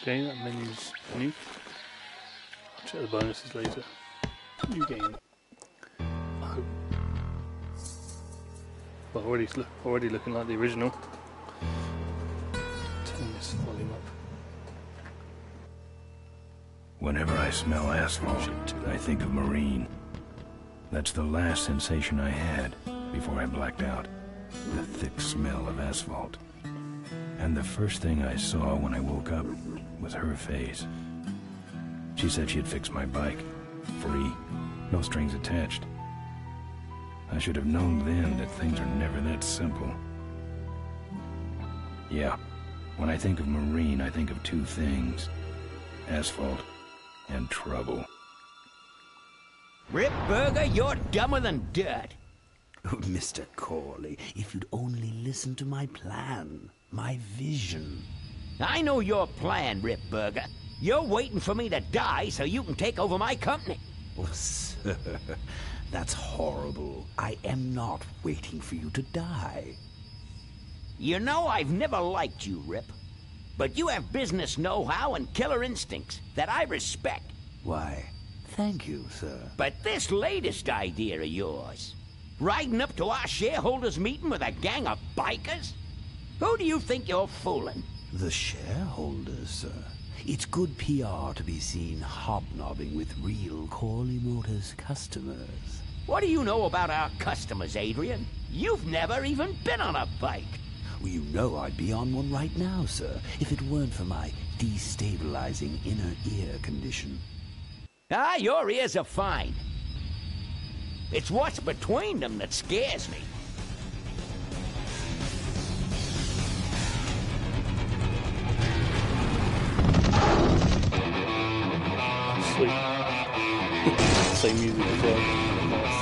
Okay, that menu's new. I'll check the bonuses later. New game. Oh. Well, already looking like the original. Turn this volume up. Whenever I smell asphalt, I think of marine. That's the last sensation I had before I blacked out. The thick smell of asphalt. And the first thing I saw when I woke up was her face. She said she'd fix my bike. Free. No strings attached. I should have known then that things are never that simple. Yeah, when I think of marine, I think of two things. Asphalt and trouble. Rip Burger, you're dumber than dirt. Oh, Mr. Corley, if you'd only listen to my plan, my vision. I know your plan, Rip Burger. You're waiting for me to die so you can take over my company. Oh, sir, that's horrible. I am not waiting for you to die. You know I've never liked you, Rip. But you have business know-how and killer instincts that I respect. Why, thank you, sir. But this latest idea of yours, riding up to our shareholders' meeting with a gang of bikers? Who do you think you're fooling? The shareholders, sir. It's good PR to be seen hobnobbing with real Corley Motors customers. What do you know about our customers, Adrian? You've never even been on a bike. Well, you know I'd be on one right now, sir, if it weren't for my destabilizing inner ear condition. Ah, your ears are fine. It's what's between them that scares me. Sweet. Same music as well. Nice.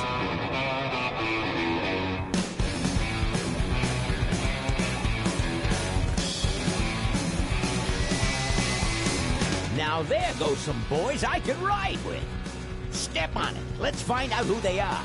Now there goes some boys I can ride with. Step on it. Let's find out who they are.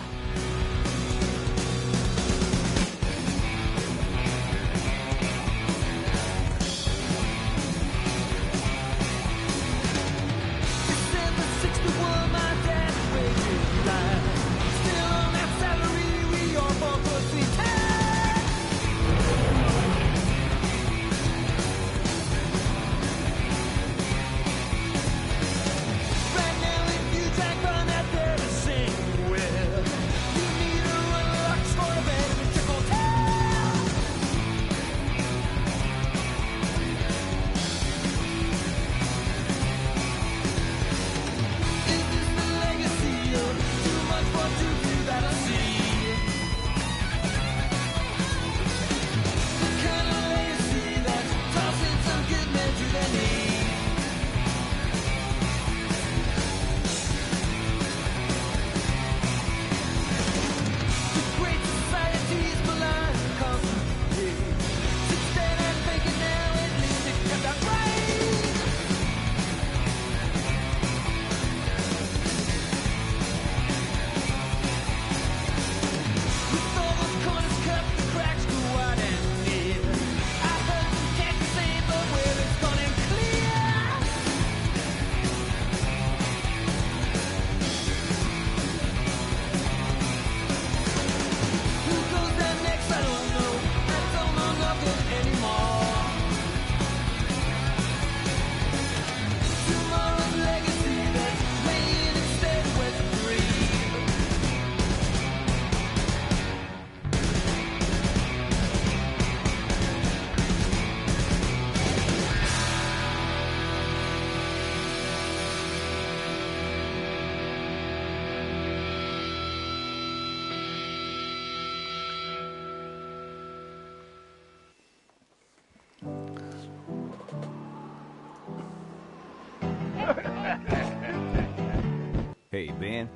Hey, Ben.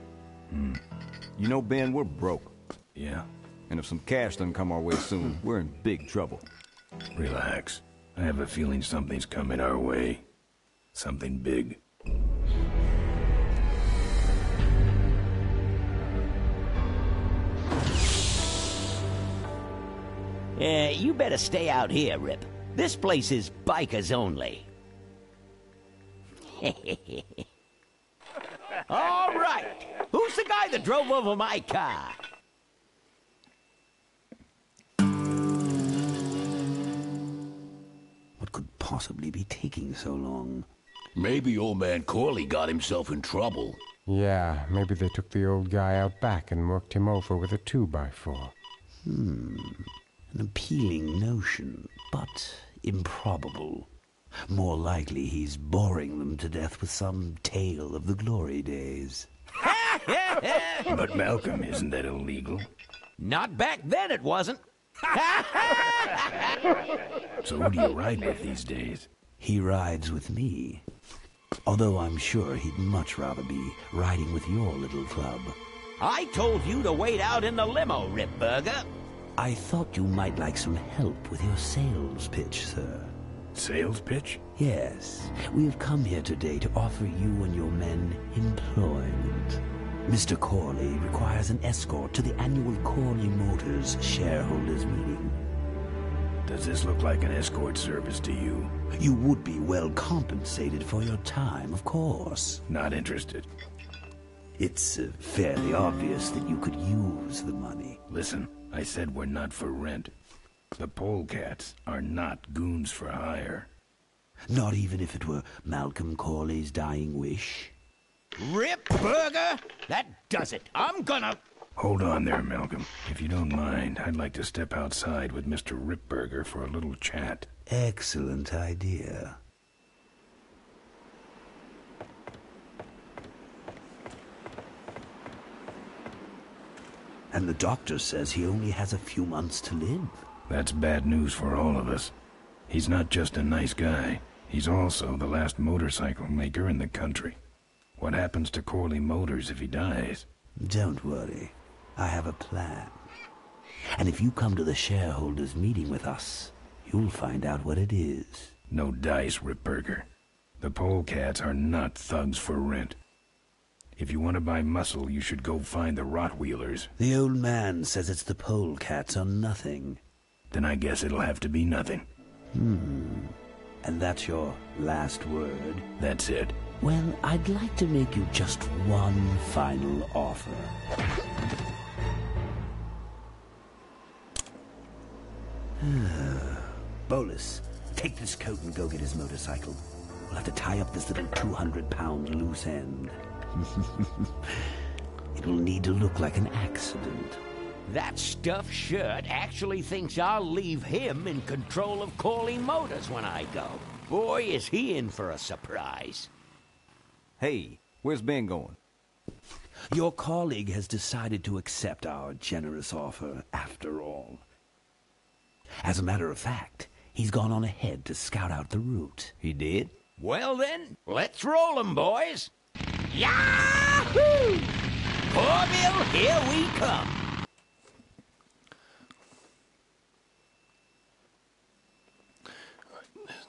You know, Ben, we're broke. Yeah? And if some cash doesn't come our way soon, we're in big trouble. Relax. I have a feeling something's coming our way. Something big. You better stay out here, Rip. This place is bikers only. All right. Who's the guy that drove over my car? What could possibly be taking so long? Maybe old man Corley got himself in trouble. Yeah, maybe they took the old guy out back and worked him over with a 2x4. An appealing notion, but improbable. More likely he's boring them to death with some tale of the glory days. But Malcolm, isn't that illegal? Not back then, it wasn't. So who do you ride with these days? He rides with me. Although I'm sure he'd much rather be riding with your little club. I told you to wait out in the limo, Ripburger. I thought you might like some help with your sales pitch, sir. Sales pitch? Yes, we have come here today to offer you and your men employment. Mr. Corley requires an escort to the annual Corley Motors shareholders meeting. Does this look like an escort service to you? You would be well compensated for your time, of course. Not interested. It's fairly obvious that you could use the money. Listen, I said we're not for rent. The polecats are not goons for hire. Not even if it were Malcolm Corley's dying wish? Ripburger? That does it. I'm gonna... Hold on there, Malcolm. If you don't mind, I'd like to step outside with Mr. Ripburger for a little chat. Excellent idea. And the doctor says he only has a few months to live. That's bad news for all of us. He's not just a nice guy. He's also the last motorcycle maker in the country. What happens to Corley Motors if he dies? Don't worry. I have a plan. And if you come to the shareholders' meeting with us, you'll find out what it is. No dice, Ripburger. The polecats are not thugs for rent. If you want to buy muscle, you should go find the Rottweilers. The old man says it's the polecats or nothing. Then I guess it'll have to be nothing. And that's your last word? That's it. Well, I'd like to make you just one final offer. Bolus, take this coat and go get his motorcycle. We'll have to tie up this little 200-pound loose end. It will need to look like an accident. That stuffed shirt actually thinks I'll leave him in control of Corley Motors when I go. Boy, is he in for a surprise. Hey, where's Ben going? Your colleague has decided to accept our generous offer after all. As a matter of fact, he's gone on ahead to scout out the route. He did? Well then, let's roll 'em, boys. Yahoo! Corville, here we come.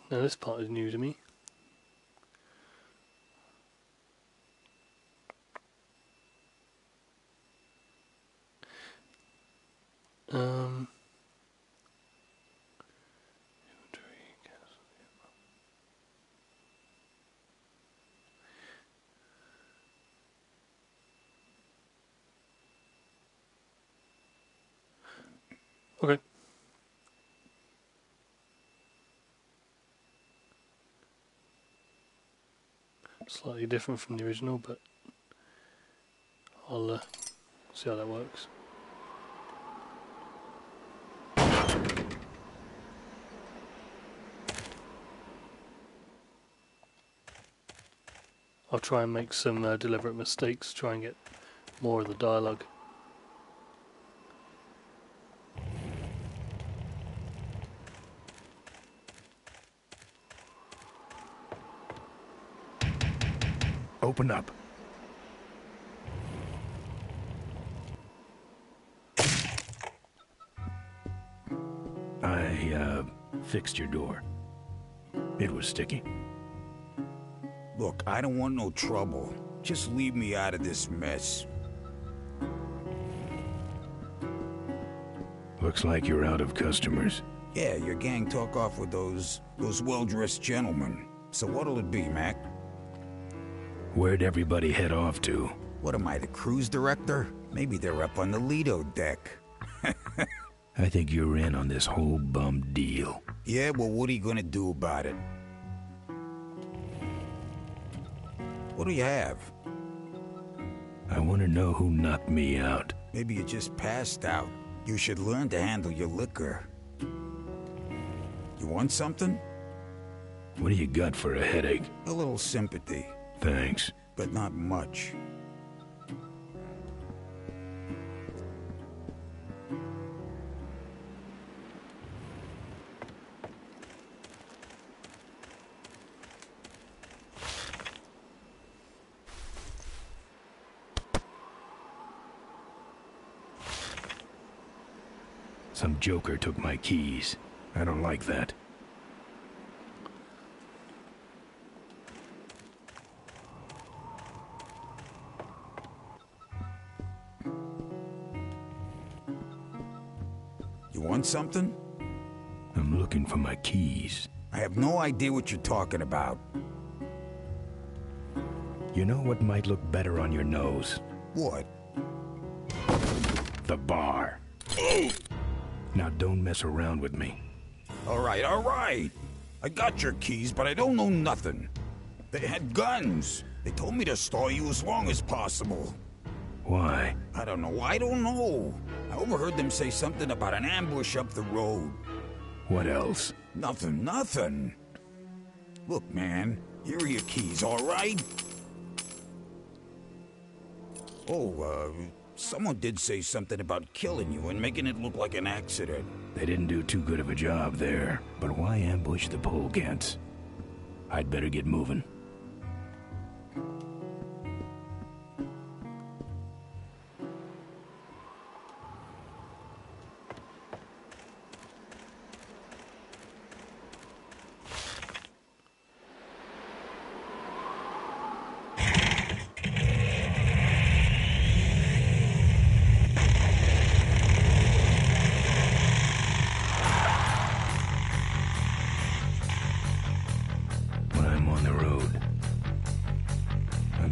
Now this part is new to me. Okay. Slightly different from the original, but I'll see how that works. I'll try and make some deliberate mistakes, try and get more of the dialogue. Open up. I fixed your door. It was sticky. Look, I don't want no trouble. Just leave me out of this mess. Looks like you're out of customers. Yeah, your gang took off with those well-dressed gentlemen. So what'll it be, Mac? Where'd everybody head off to? What am I, the cruise director? Maybe they're up on the Lido deck. I think you're in on this whole bum deal. Yeah, well, what are you gonna do about it? What do you have? I want to know who knocked me out. Maybe you just passed out. You should learn to handle your liquor. You want something? What do you got for a headache? A little sympathy. Thanks. But not much. Some joker took my keys. I don't like that. You want something? I'm looking for my keys. I have no idea what you're talking about. You know what might look better on your nose? What? The bar. Now don't mess around with me. All right. I got your keys, but I don't know nothing. They had guns. They told me to stall you as long as possible. Why? I don't know. I overheard them say something about an ambush up the road. What else? Nothing. Look, man, here are your keys, all right? Oh, someone did say something about killing you and making it look like an accident. They didn't do too good of a job there, but why ambush the polecats? I'd better get moving.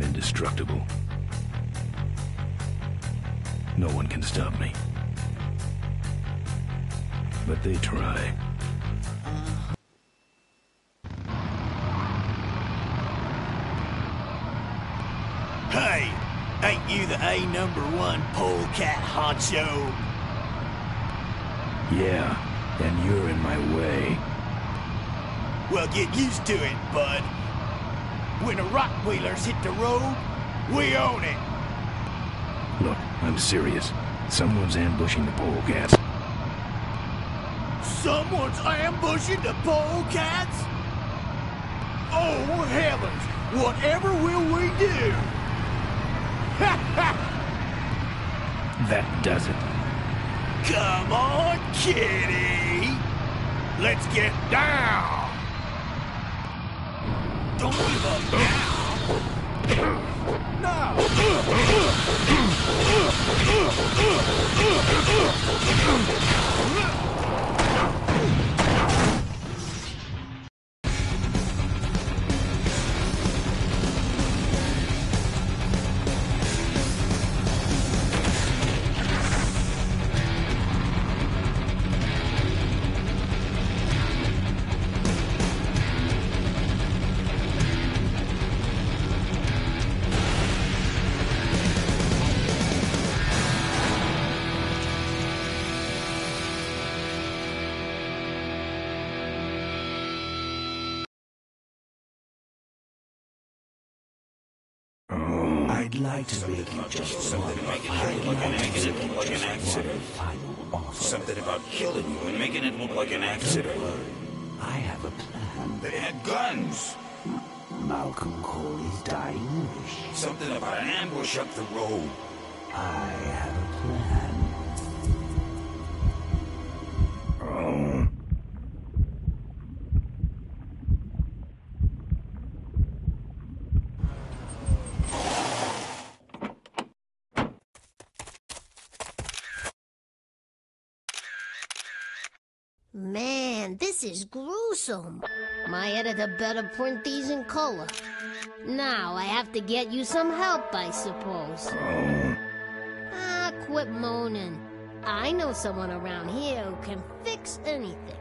Indestructible. No one can stop me. But they try. Hey! Ain't you the A#1 polecat honcho? Yeah, and you're in my way. Well, get used to it, bud. When the Rockwheelers hit the road, we own it. Look, I'm serious. Someone's ambushing the polecats. Someone's ambushing the polecats? Oh, heavens! Whatever will we do? That does it. Come on, kitty! Let's get down! Don't give up now! I'd like to make you just one final offer. Something about killing you and making it look like an accident. I have a plan. They had guns. Malcolm Corley's dying wish. Something about an ambush up the road. I have a plan. Man, Man, this is gruesome. My editor better print these in color. Now I have to get you some help, I suppose. Ah, quit moaning. I know someone around here who can fix anything.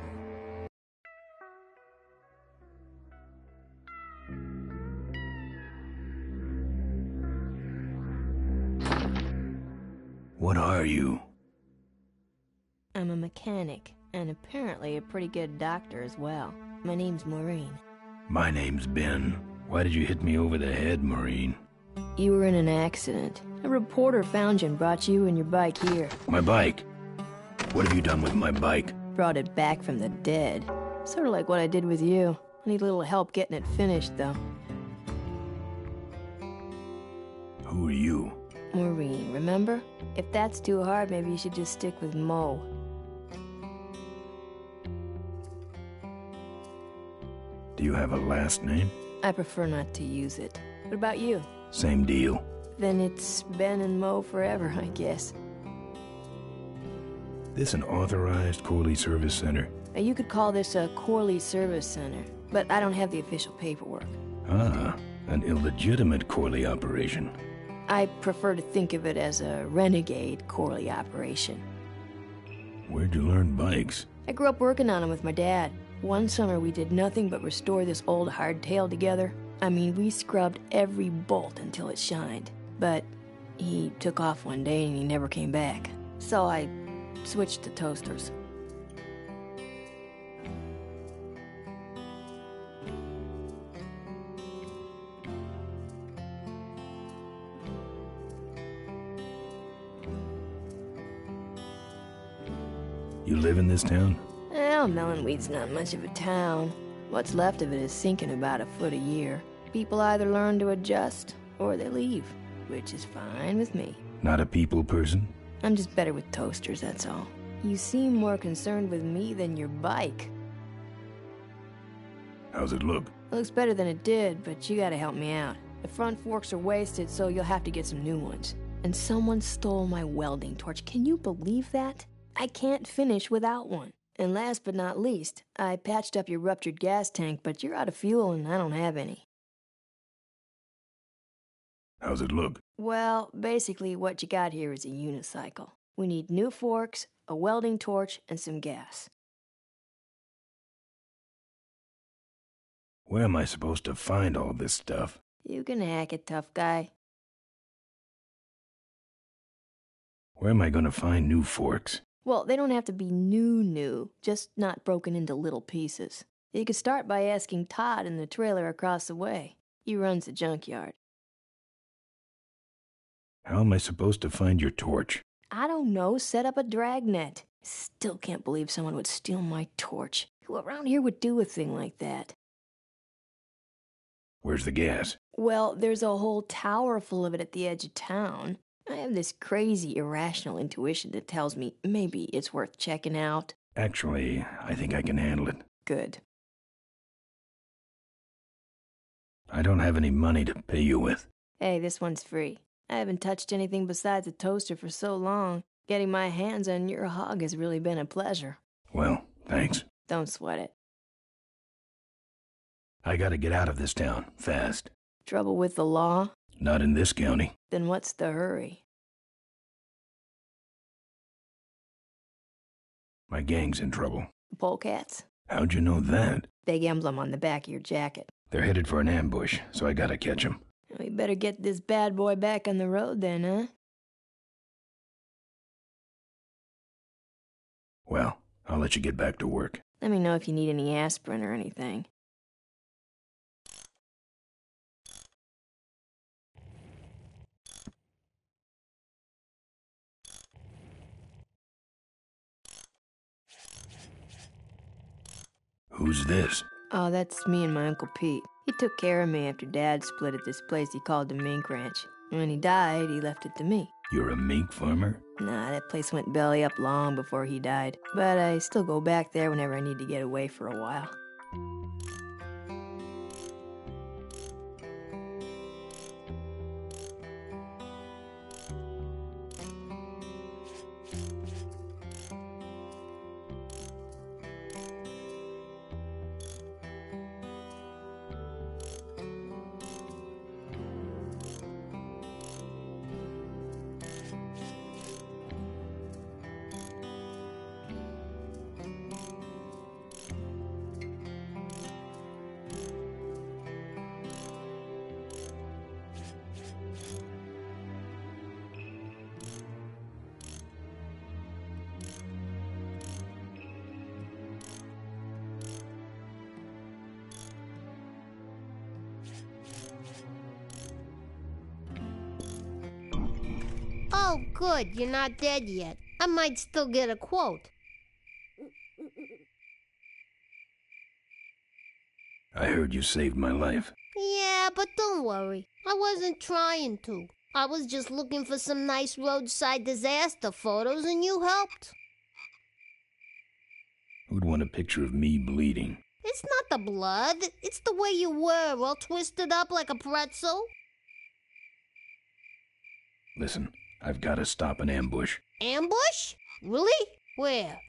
What are you? I'm a mechanic, and apparently a pretty good doctor as well. My name's Maureen. My name's Ben. Why did you hit me over the head, Maureen? You were in an accident. A reporter found you and brought you and your bike here. My bike? What have you done with my bike? Brought it back from the dead. Sort of like what I did with you. I need a little help getting it finished, though. Who are you? Maureen, remember? If that's too hard, maybe you should just stick with Mo. Do you have a last name? I prefer not to use it. What about you? Same deal. Then it's Ben and Mo forever, I guess. This an authorized Corley Service Center? You could call this a Corley Service Center, but I don't have the official paperwork. Ah, an illegitimate Corley operation. I prefer to think of it as a renegade Corley operation. Where'd you learn bikes? I grew up working on them with my dad. One summer we did nothing but restore this old hardtail together. I mean, we scrubbed every bolt until it shined. But he took off one day and he never came back. So I switched to toasters. You live in this town? Well, Melonweed's not much of a town. What's left of it is sinking about a foot a year. People either learn to adjust, or they leave, which is fine with me. Not a people person? I'm just better with toasters, that's all. You seem more concerned with me than your bike. How's it look? It looks better than it did, but you gotta help me out. The front forks are wasted, so you'll have to get some new ones. And someone stole my welding torch. Can you believe that? I can't finish without one. And last but not least, I patched up your ruptured gas tank, but you're out of fuel and I don't have any. How's it look? Well, basically what you got here is a unicycle. We need new forks, a welding torch, and some gas. Where am I supposed to find all this stuff? You can hack it, tough guy. Where am I gonna find new forks? Well, they don't have to be new, just not broken into little pieces. You could start by asking Todd in the trailer across the way. He runs the junkyard. How am I supposed to find your torch? I don't know, set up a dragnet. Still can't believe someone would steal my torch. Who around here would do a thing like that? Where's the gas? Well, there's a whole tower full of it at the edge of town. I have this crazy, irrational intuition that tells me maybe it's worth checking out. Actually, I think I can handle it. Good. I don't have any money to pay you with. Hey, this one's free. I haven't touched anything besides a toaster for so long. Getting my hands on your hog has really been a pleasure. Well, thanks. Don't sweat it. I gotta get out of this town, fast. Trouble with the law? Not in this county. Then what's the hurry? My gang's in trouble. Polecats? How'd you know that? Big emblem on the back of your jacket. They're headed for an ambush, so I gotta catch 'em. We better get this bad boy back on the road then, huh? Well, I'll let you get back to work. Let me know if you need any aspirin or anything. Who's this? Oh, that's me and my Uncle Pete. He took care of me after Dad split at this place he called the Mink Ranch. When he died, he left it to me. You're a mink farmer? Nah, that place went belly up long before he died. But I still go back there whenever I need to get away for a while. Oh, good, you're not dead yet. I might still get a quote. I heard you saved my life. Yeah, but don't worry. I wasn't trying to. I was just looking for some nice roadside disaster photos and you helped. Who'd want a picture of me bleeding? It's not the blood. It's the way you were, all twisted up like a pretzel. Listen, I've got to stop an ambush. Ambush? Really? Where?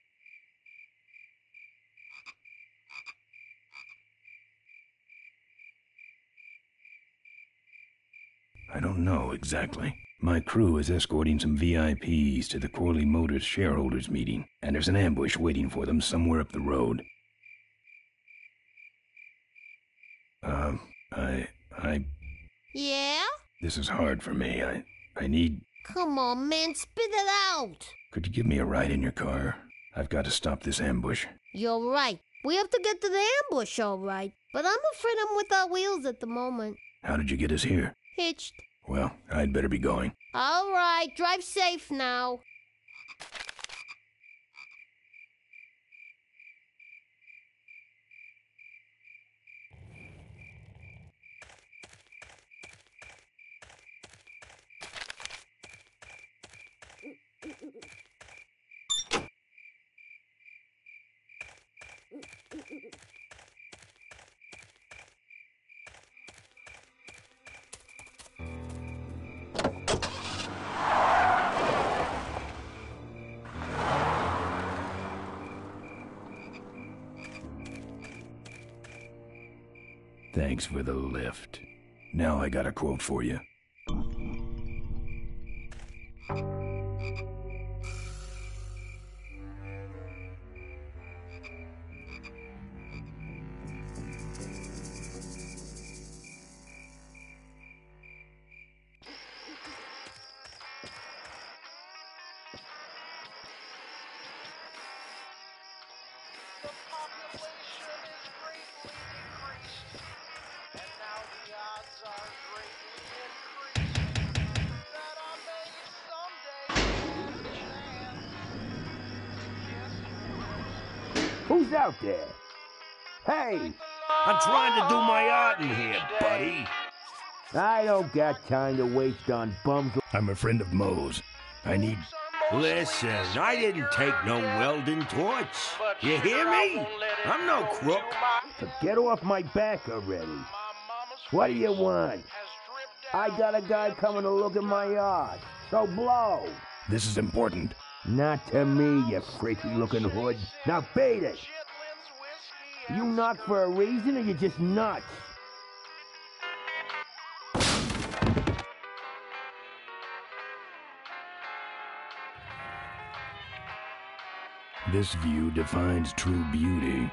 I don't know exactly. My crew is escorting some VIPs to the Corley Motors shareholders meeting, and there's an ambush waiting for them somewhere up the road. Yeah? This is hard for me. I need... Come on, man, spit it out. Could you give me a ride in your car? I've got to stop this ambush. You're right. We have to get to the ambush, all right. But I'm afraid I'm without wheels at the moment. How did you get us here? Hitched. Well, I'd better be going. All right, drive safe now. Thanks for the lift. Now I got a quote for you. Who's out there? Hey! I'm trying to do my art in here, buddy. I don't got time to waste on bums. I'm a friend of Moe's. I need... Listen, I didn't take no welding torch. You hear me? I'm no crook. So get off my back already. What do you want? I got a guy coming to look at my yard. So blow. This is important. Not to me, you freaky-looking hood. Now beat it! You knock for a reason, or you just nuts? This view defines true beauty.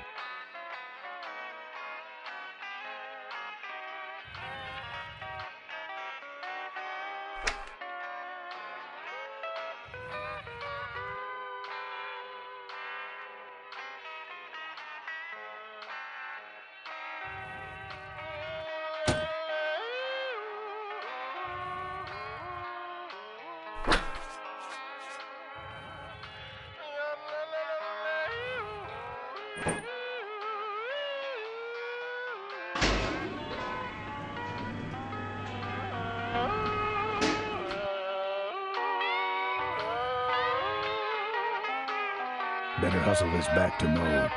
Better hustle this back to Moe.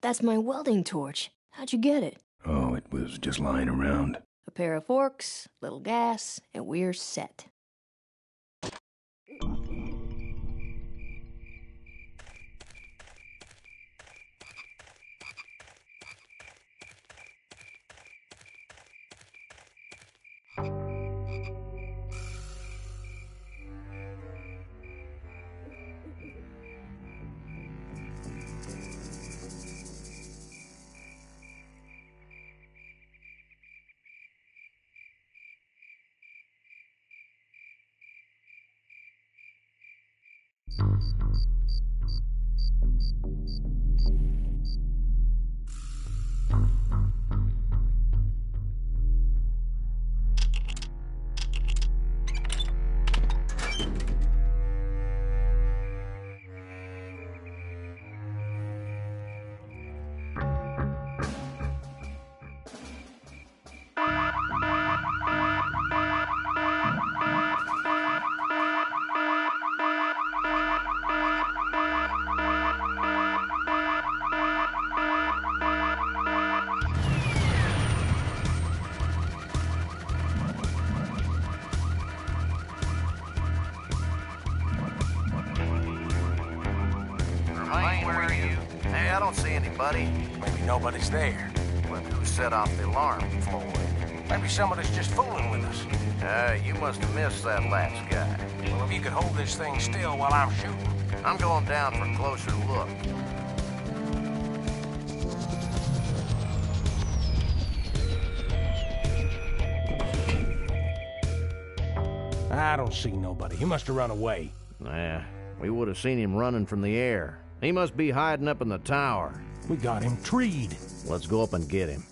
That's my welding torch. How'd you get it? Oh, it was just lying around. A pair of forks, little gas, and we're set. anybody? Maybe nobody's there. Well, who set off the alarm, Floyd? Maybe somebody's just fooling with us. You must have missed that last guy. Well, if you could hold this thing still while I'm shooting. I'm going down for a closer look. I don't see nobody. He must have run away. Nah, we would have seen him running from the air. He must be hiding up in the tower. We got him treed. Let's go up and get him.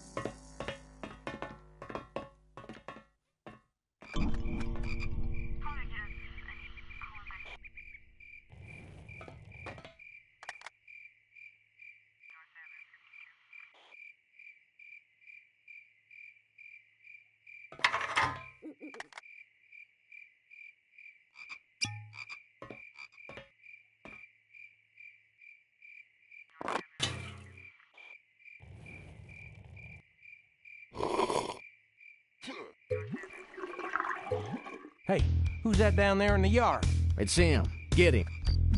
Hey, who's that down there in the yard? It's him. Get him.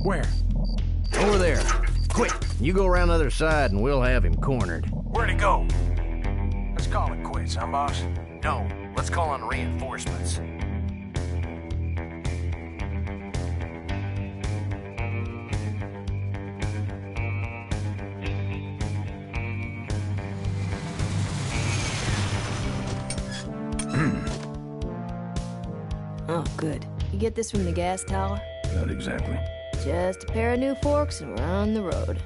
Where? Over there. Quick, you go around the other side and we'll have him cornered. Where'd he go? Let's call it quits, huh, boss? No, let's call on reinforcements. Oh, good. You get this from the gas tower? Not exactly. Just a pair of new forks and we're on the road.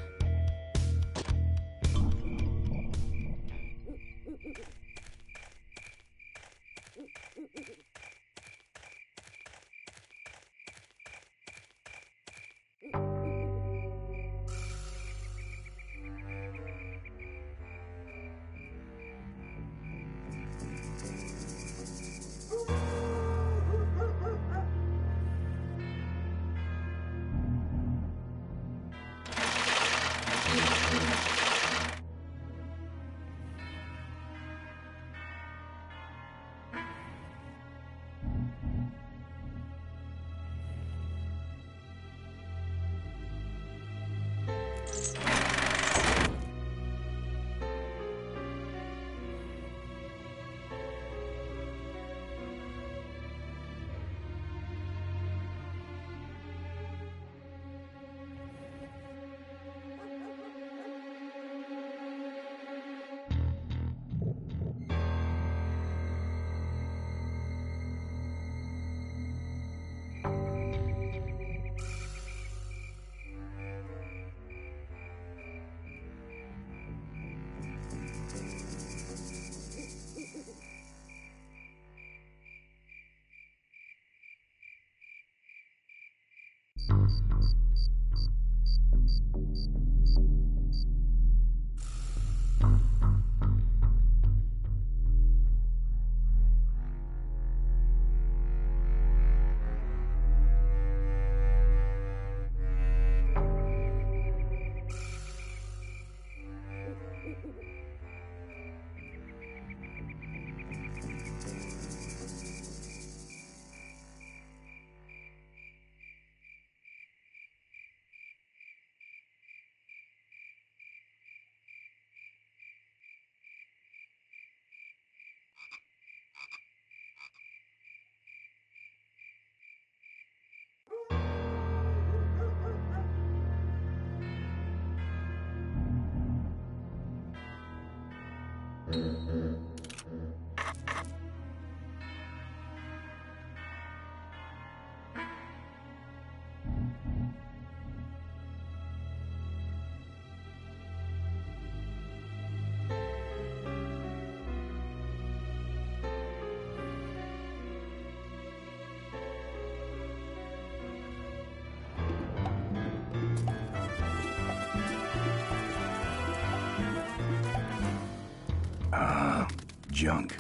Junk.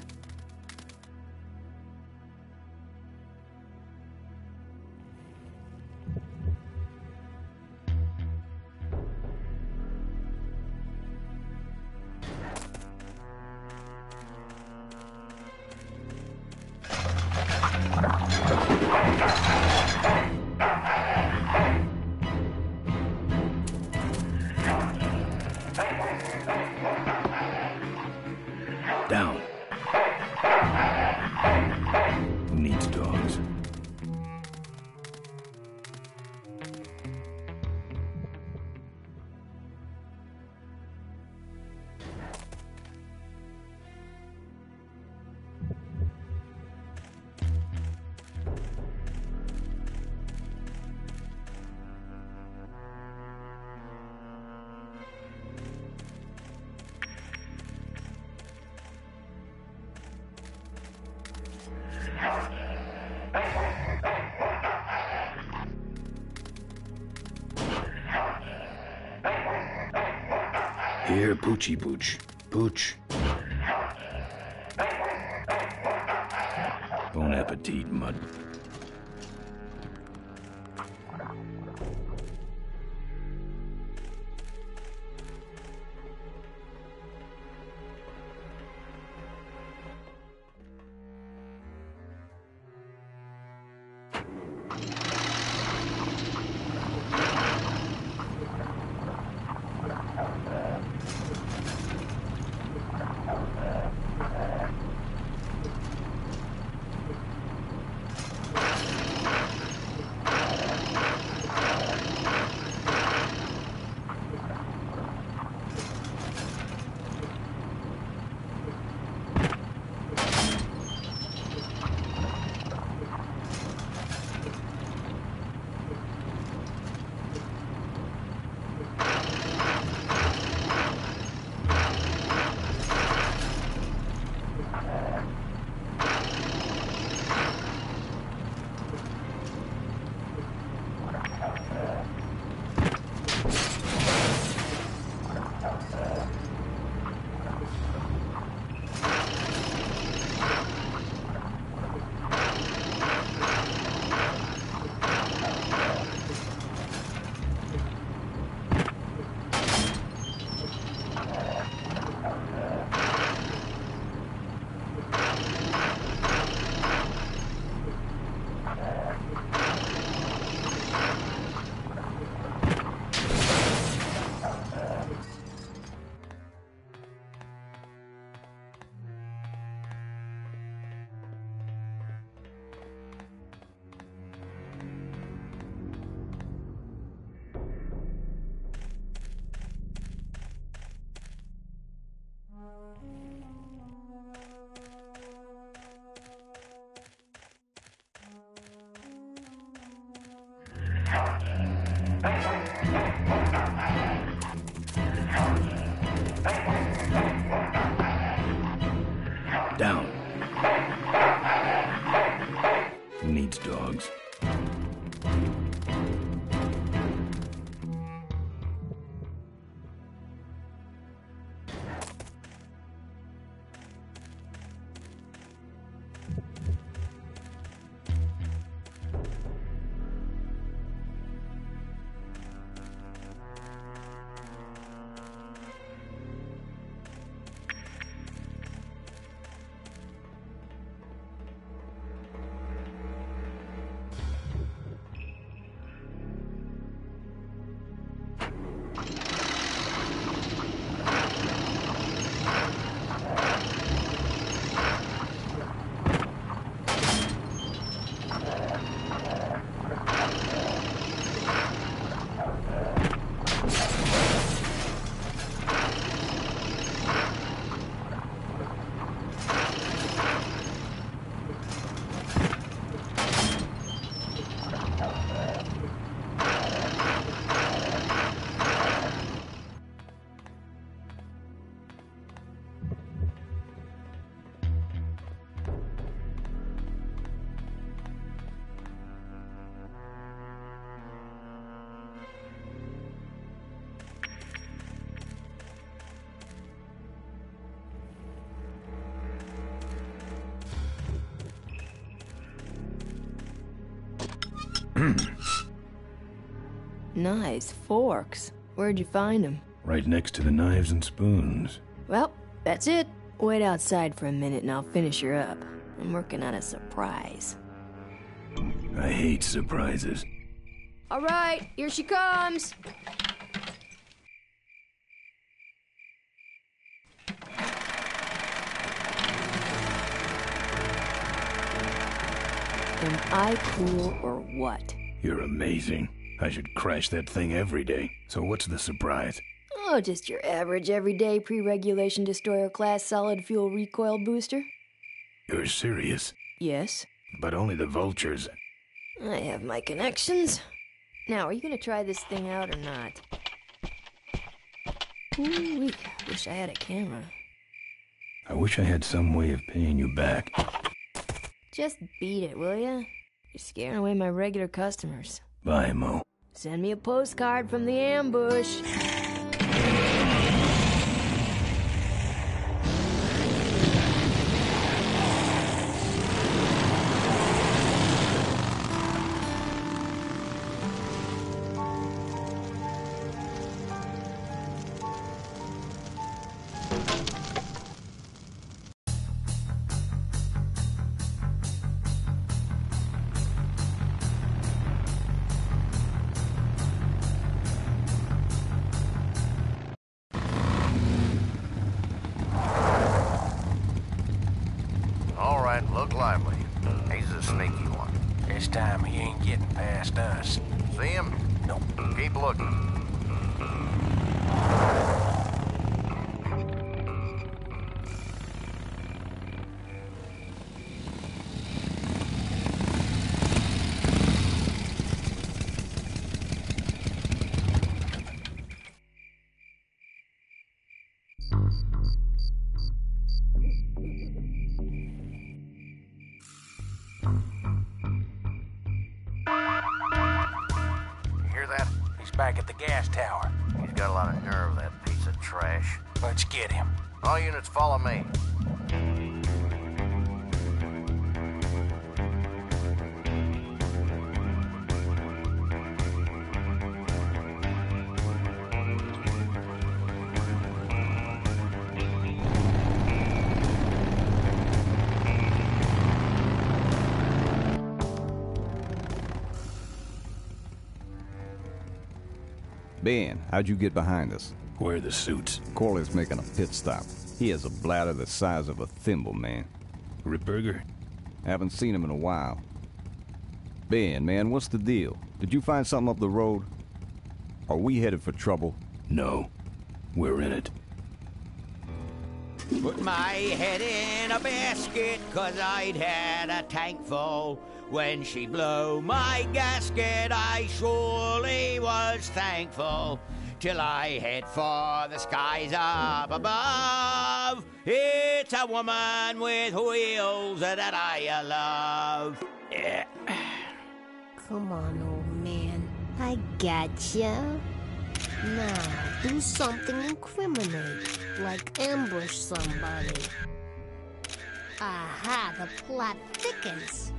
Down. Who needs dogs? Here, Poochie Pooch. Pooch. Bon appetit, Mud. Down. Who needs dogs? Nice forks. Where'd you find them? Right next to the knives and spoons. Well, that's it. Wait outside for a minute and I'll finish her up. I'm working on a surprise. I hate surprises. All right, here she comes. Am I cool or what? You're amazing. I should crash that thing every day. So what's the surprise? Oh, just your average everyday pre-regulation destroyer class solid fuel recoil booster. You're serious? Yes. But only the vultures. I have my connections. Now, are you gonna try this thing out or not? Ooh, wish I had a camera. I wish I had some way of paying you back. Just beat it, will ya? You're scaring away my regular customers. Bye, Mo. Send me a postcard from the ambush. Look lively. He's a sneaky one. This time he ain't getting past us. See him? Nope. Keep looking. Back at the gas tower. He's got a lot of nerve, that piece of trash. Let's get him. All units follow me. Ben, how'd you get behind us? Where are the suits? Corley's making a pit stop. He has a bladder the size of a thimble, man. Ripburger? Haven't seen him in a while. Ben, man, what's the deal? Did you find something up the road? Are we headed for trouble? No. We're in it. Put my head in a basket, 'cause I'd had a tank full. When she blew my gasket, I surely was thankful. Till I head for the skies up above. It's a woman with wheels that I love. Yeah. Come on, old man. I gotcha. Now, do something incriminating, like ambush somebody. Aha, the plot thickens.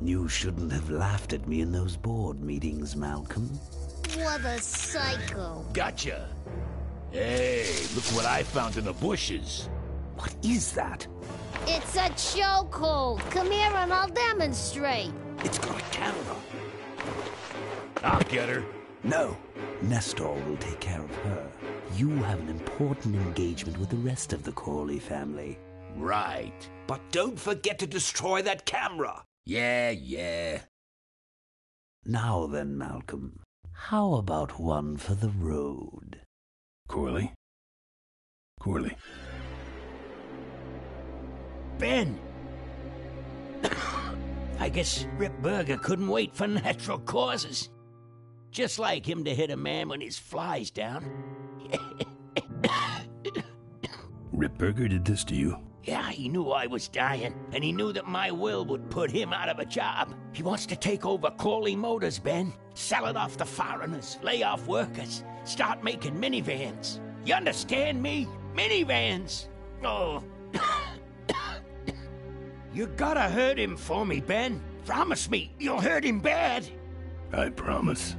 You shouldn't have laughed at me in those board meetings, Malcolm. What a psycho. Gotcha. Hey, look what I found in the bushes. What is that? It's a chokehold. Come here and I'll demonstrate. It's got a camera. I'll get her. No. Nestor will take care of her. You have an important engagement with the rest of the Corley family. Right. But don't forget to destroy that camera. Yeah. Now then, Malcolm, how about one for the road? Corley? Ben! I guess Rip Burger couldn't wait for natural causes. Just like him to hit a man when his fly's down. Ripburger did this to you? Yeah, he knew I was dying, and he knew that my will would put him out of a job. He wants to take over Corley Motors, Ben. Sell it off to foreigners, lay off workers, start making minivans. You understand me? Minivans! Oh. You gotta hurt him for me, Ben. Promise me you'll hurt him bad. I promise.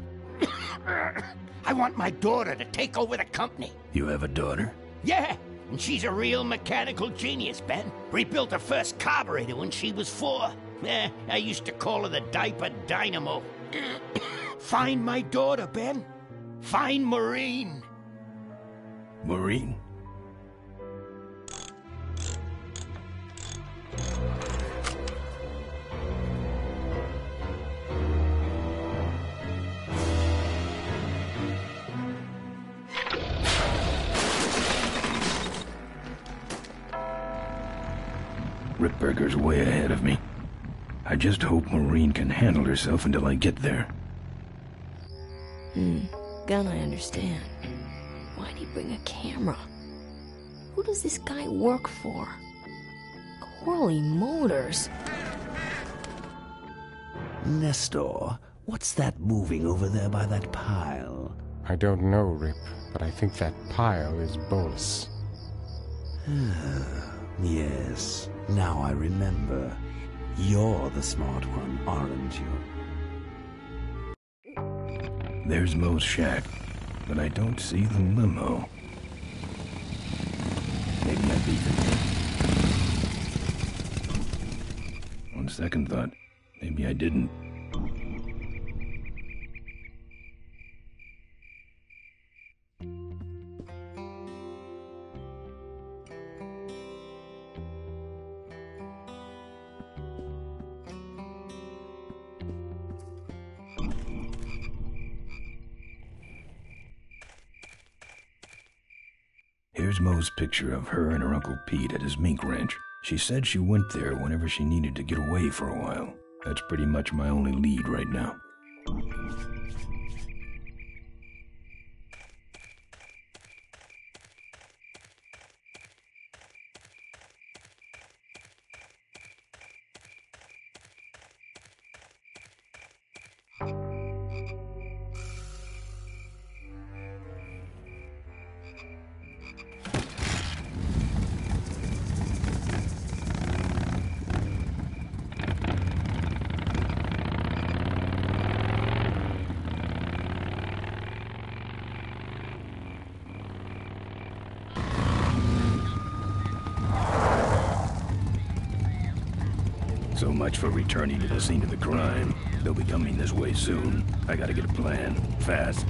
I want my daughter to take over the company. You have a daughter? Yeah, and she's a real mechanical genius, Ben. Rebuilt her first carburetor when she was 4. I used to call her the diaper dynamo. Find my daughter, Ben. Find Maureen. Maureen? Ripburger's way ahead of me. I just hope Maureen can handle herself until I get there. Gun, I understand. Why'd he bring a camera? Who does this guy work for? Corley Motors. Nestor, what's that moving over there by that pile? I don't know, Rip, but I think that pile is Bolus. Yes, now I remember. You're the smart one, aren't you? There's Mo's shack, but I don't see the limo. Maybe I beat him. On second thought, maybe I didn't. Here's Mo's picture of her and her Uncle Pete at his mink ranch. She said she went there whenever she needed to get away for a while. That's pretty much my only lead right now. So much for returning to the scene of the crime. They'll be coming this way soon. I gotta get a plan. Fast.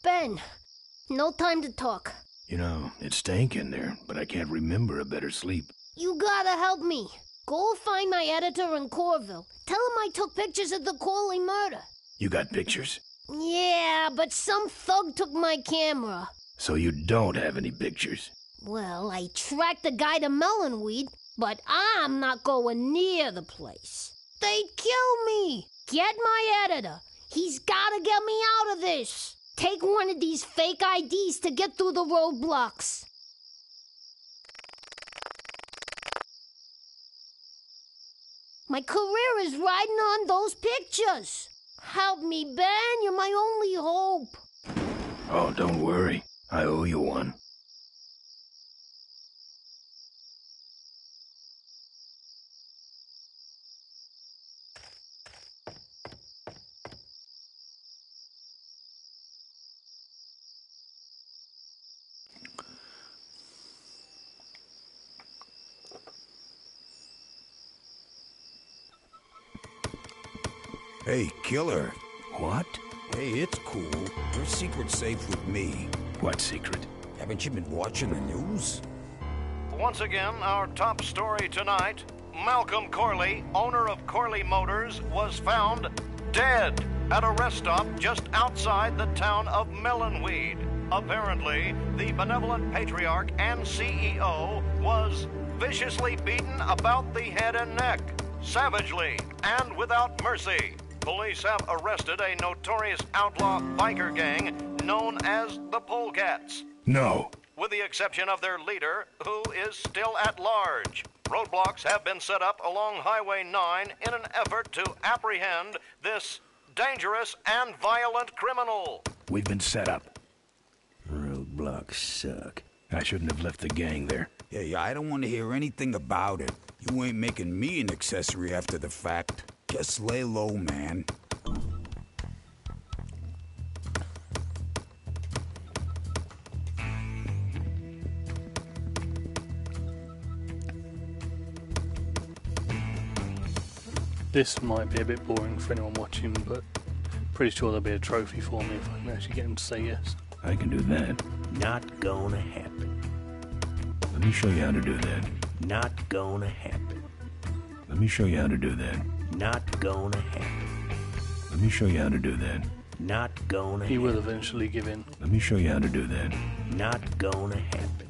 Ben, no time to talk. You know, it stank in there, but I can't remember a better sleep. You gotta help me. Go find my editor in Corville. Tell him I took pictures of the Corley murder. You got pictures? Yeah, but some thug took my camera. So you don't have any pictures? Well, I tracked the guy to Melonweed, but I'm not going near the place. They'd kill me. Get my editor. He's gotta get me out of this. Take one of these fake IDs to get through the roadblocks. My career is riding on those pictures. Help me, Ben. You're my only hope. Oh, don't worry. I owe you one. Hey, killer. What? Hey, it's cool. Your secret's safe with me. What secret? Haven't you been watching the news? Once again, our top story tonight. Malcolm Corley, owner of Corley Motors, was found dead at a rest stop just outside the town of Melonweed. Apparently, the benevolent patriarch and CEO was viciously beaten about the head and neck, savagely and without mercy. police have arrested a notorious outlaw biker gang known as the Polecats. No. With the exception of their leader, who is still at large. Roadblocks have been set up along Highway 9 in an effort to apprehend this dangerous and violent criminal. We've been set up. Roadblocks suck. I shouldn't have left the gang there. Yeah, I don't want to hear anything about it. You ain't making me an accessory after the fact. Just lay low, man. This might be a bit boring for anyone watching, but pretty sure there'll be a trophy for me if I can actually get him to say yes. I can do that. Not gonna happen. Let me show you how to do that. Not gonna happen. Let me show you how to do that. Not gonna happen. Let me show you how to do that. Not gonna He will eventually give in. Let me show you how to do that. Not gonna happen.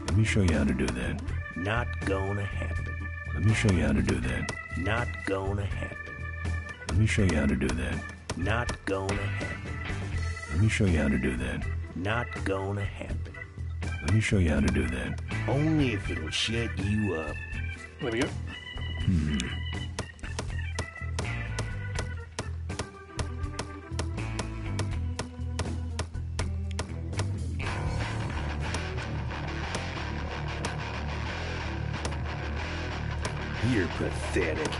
Let me show you how to do that. Not gonna happen. Let me show you how to do that. Not gonna happen. Let me show you how to do that. Not gonna happen. Let me show you how to do that. Not gonna happen. Let me show you how to do that. Only if it'll shut you up. There we go. You're pathetic.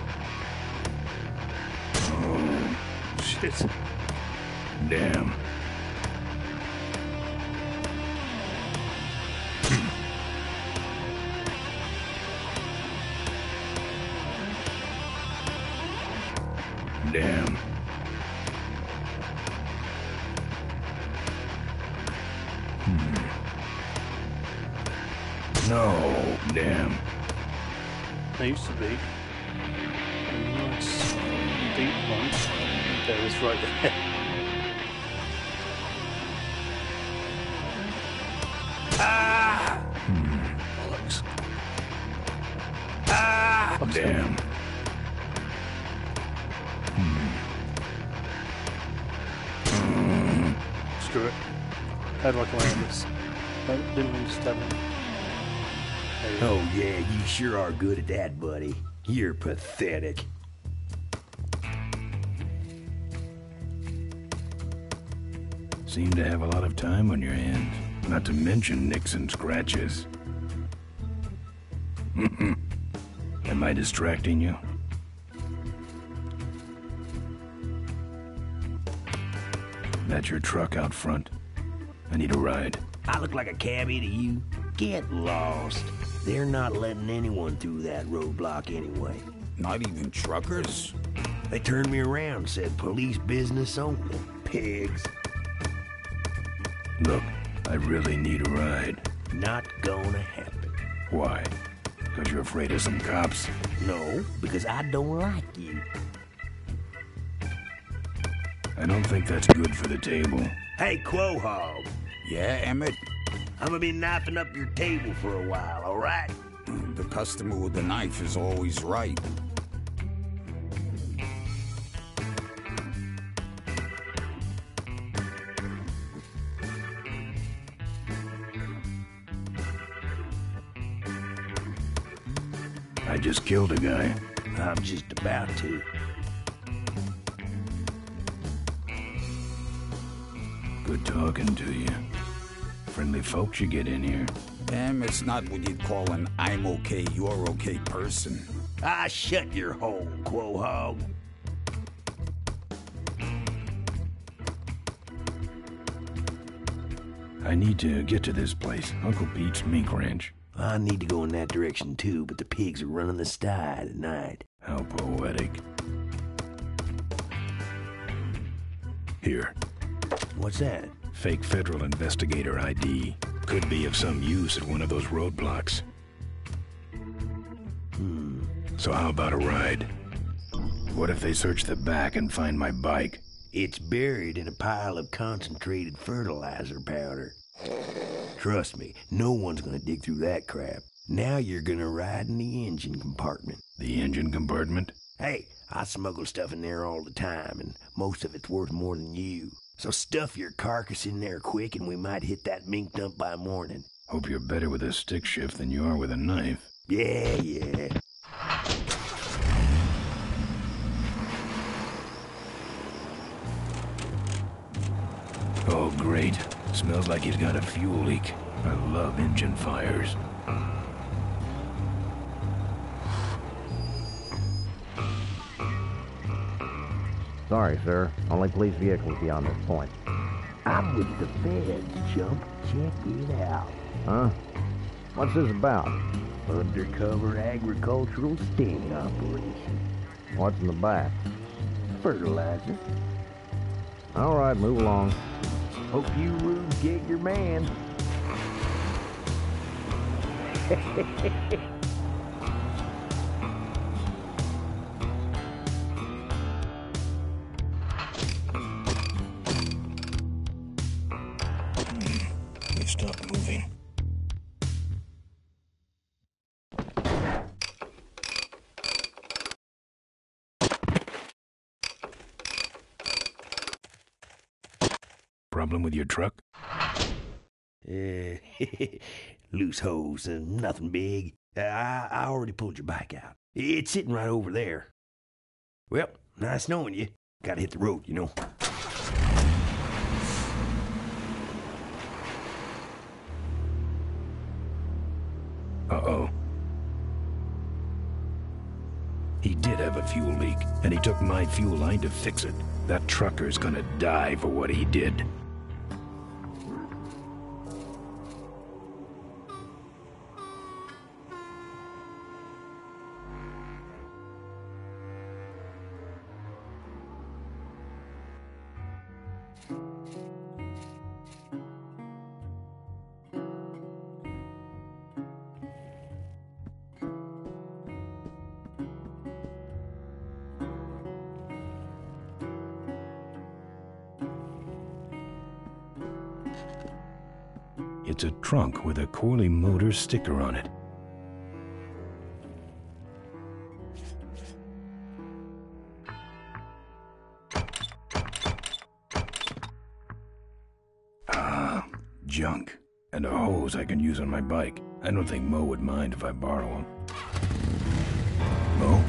Oh, shit. Damn. Damn. No, damn. There used to be a nice deep one. There is right there. Ah! Bollocks. Ah! Damn. Screw it. How do I come out of this? I didn't mean to stab him. Oh yeah, you sure are good at that, buddy. You're pathetic. Seem to have a lot of time on your hands. Not to mention nicks and scratches. Am I distracting you? That's your truck out front. I need a ride. I look like a cabbie to you? Get lost. They're not letting anyone through that roadblock anyway. Not even truckers? They turned me around, said police business only. Pigs. Look, I really need a ride. Not gonna happen. Why? Because you're afraid of some cops? No, because I don't like you. I don't think that's good for the table. Hey, Quahog. Yeah, Emmett? I'm gonna be knifing up your table for a while, all right? The customer with the knife is always right. I just killed a guy. I'm just about to. Good talking to you. Friendly folks you get in here. Emmett's not what you'd call an I'm okay, you're okay person. Ah, shut your hole, Quahog. I need to get to this place, Uncle Pete's mink ranch. I need to go in that direction too, but the pigs are running the sty tonight. How poetic. Here. What's that? Fake federal investigator ID. Could be of some use at one of those roadblocks. So how about a ride? What if they search the back and find my bike? It's buried in a pile of concentrated fertilizer powder. Trust me, no one's gonna dig through that crap. Now you're gonna ride in the engine compartment. The engine compartment? Hey, I smuggle stuff in there all the time, and most of it's worth more than you. So stuff your carcass in there quick, and we might hit that mink dump by morning. Hope you're better with a stick shift than you are with a knife. Yeah. Oh, great. Smells like he's got a fuel leak. I love engine fires. Sorry, sir. Only police vehicles beyond this point. I'm with the feds, chump. Check it out. Huh? What's this about? Undercover agricultural sting operation. What's in the back? Fertilizer. All right, move along. Hope you rubes get your man. They stopped moving. Problem with your truck? Loose hose, nothing big. I already pulled your bike out. It's sitting right over there. Well, nice knowing you. Gotta hit the road, you know. Uh-oh. He did have a fuel leak, and he took my fuel line to fix it. That trucker's gonna die for what he did. It's a trunk with a Corley Motors sticker on it. Ah, junk. And a hose I can use on my bike. I don't think Mo would mind if I borrow him. Mo?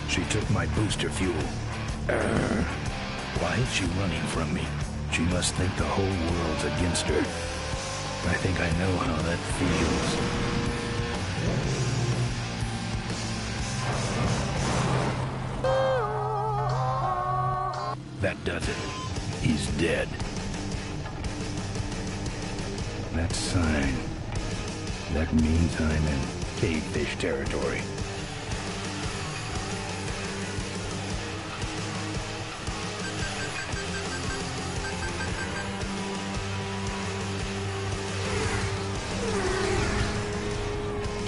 She took my booster fuel. Why is she running from me? She must think the whole world's against her. I think I know how that feels. That does it. He's dead. That sign. That means I'm in cavefish territory.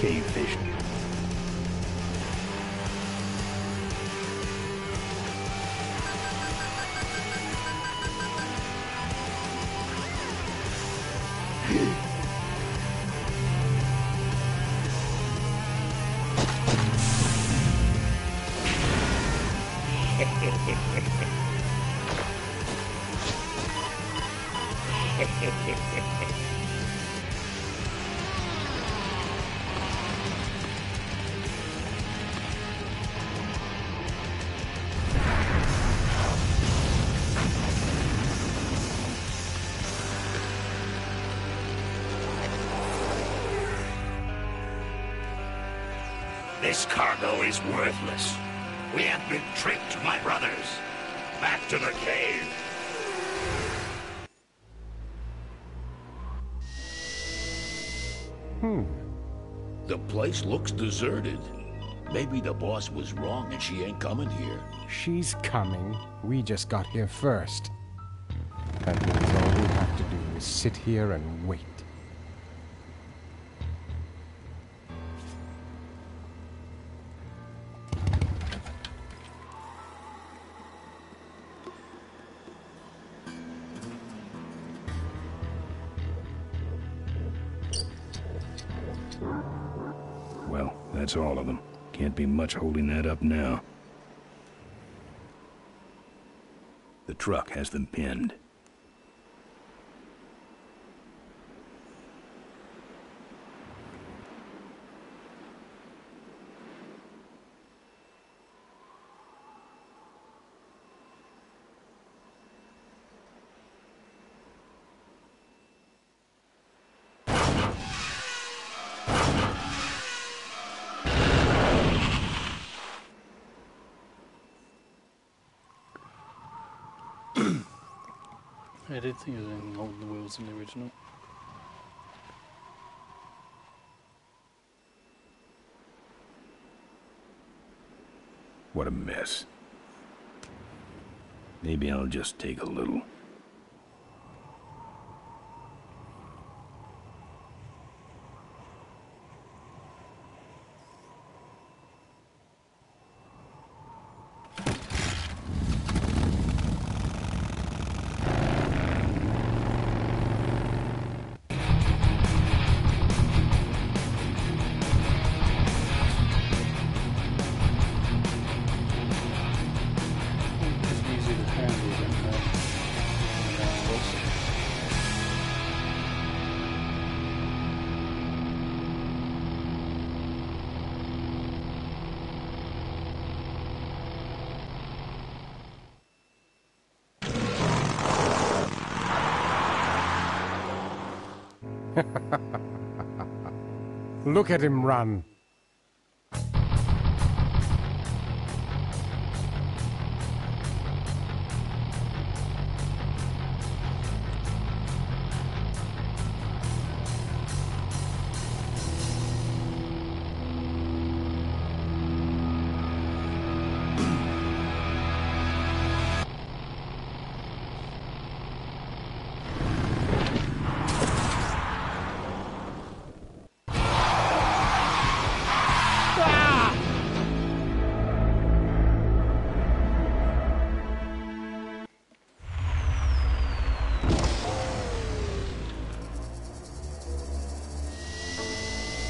Cavefish. This cargo is worthless. We have been tricked, my brothers. Back to the cave. The place looks deserted. Maybe the boss was wrong and she ain't coming here. She's coming. We just got here first. That means all we have to do is sit here and wait. Well, that's all of them. Can't be much holding that up now. The truck has them pinned. I did think there was anything holding the wheels in the original. What a mess. Maybe I'll just take a little. Look at him run.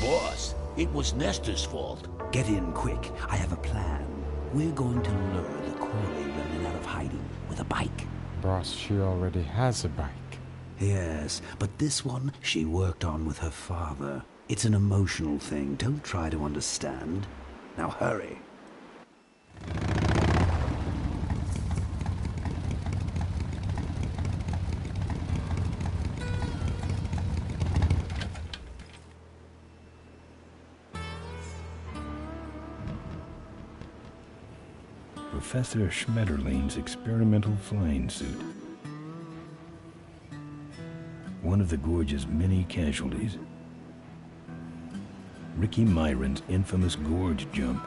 Boss, it was Nestor's fault. Get in quick. I have a plan. We're going to lure the Corley remnant out of hiding with a bike. Boss, she already has a bike. Yes, but this one she worked on with her father. It's an emotional thing. Don't try to understand. Now hurry. Professor Schmetterling's experimental flying suit. One of the gorge's many casualties. Ricky Myron's infamous gorge jump.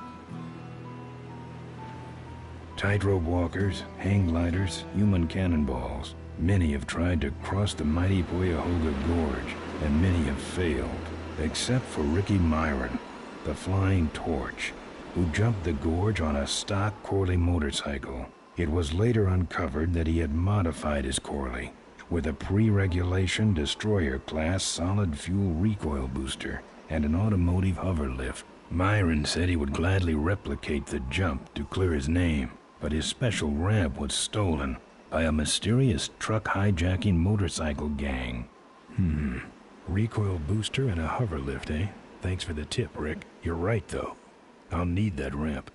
Tightrope walkers, hang gliders, human cannonballs. Many have tried to cross the mighty Cuyahoga Gorge, and many have failed, except for Ricky Myron, the Flying Torch, who jumped the gorge on a stock Corley motorcycle. It was later uncovered that he had modified his Corley with a pre-regulation destroyer-class solid-fuel recoil booster and an automotive hover lift. Myron said he would gladly replicate the jump to clear his name, but his special ramp was stolen by a mysterious truck hijacking motorcycle gang. Recoil booster and a hover lift, eh? Thanks for the tip, Rick. You're right, though. I'll need that ramp.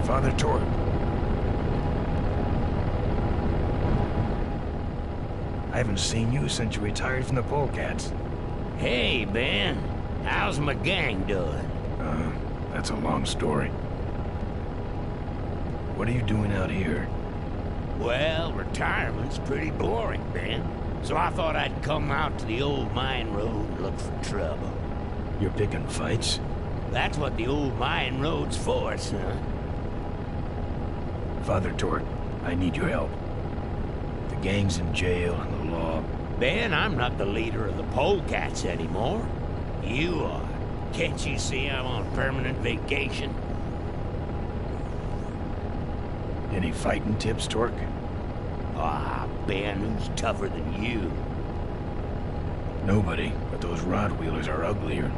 Father Torg. I haven't seen you since you retired from the Polecats. Hey, Ben. How's my gang doing? That's a long story. What are you doing out here? Well, retirement's pretty boring, Ben. So I thought I'd come out to the old mine road and look for trouble. You're picking fights? That's what the old mine road's for, son. Father Torg, I need your help. The gang's in jail and the law... Ben, I'm not the leader of the Polecats anymore. You are. Can't you see I'm on permanent vacation? Any fighting tips, Torg? Ah, Ben, who's tougher than you? Nobody, but those rod-wheelers are uglier.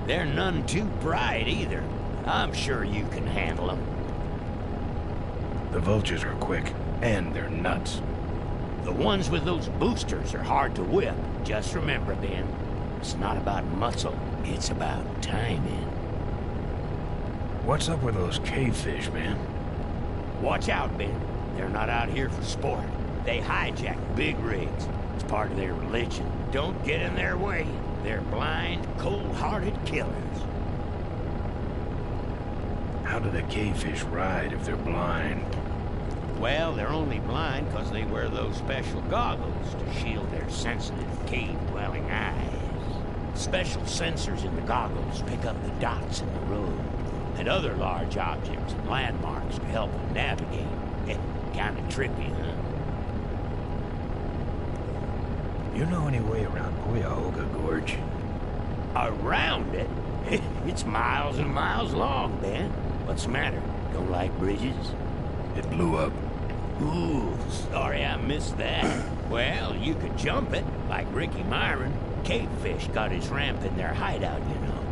They're none too bright, either. I'm sure you can handle them. The vultures are quick, and they're nuts. The ones with those boosters are hard to whip. Just remember, Ben, it's not about muscle, it's about timing. What's up with those cavefish, man? Watch out, Ben. They're not out here for sport. They hijack big rigs. It's part of their religion. Don't get in their way. They're blind, cold-hearted killers. How do the cavefish ride if they're blind? Well, they're only blind because they wear those special goggles to shield their sensitive cave-dwelling eyes. Special sensors in the goggles pick up the dots in the road and other large objects and landmarks to help them navigate. Kinda trippy, huh? You know any way around Cuyahoga Gorge? Around it? It's miles and miles long, Ben. What's the matter? Don't like bridges? It blew up. Ooh, sorry I missed that. Well, you could jump it, like Ricky Myron. Cavefish got his ramp in their hideout, you know.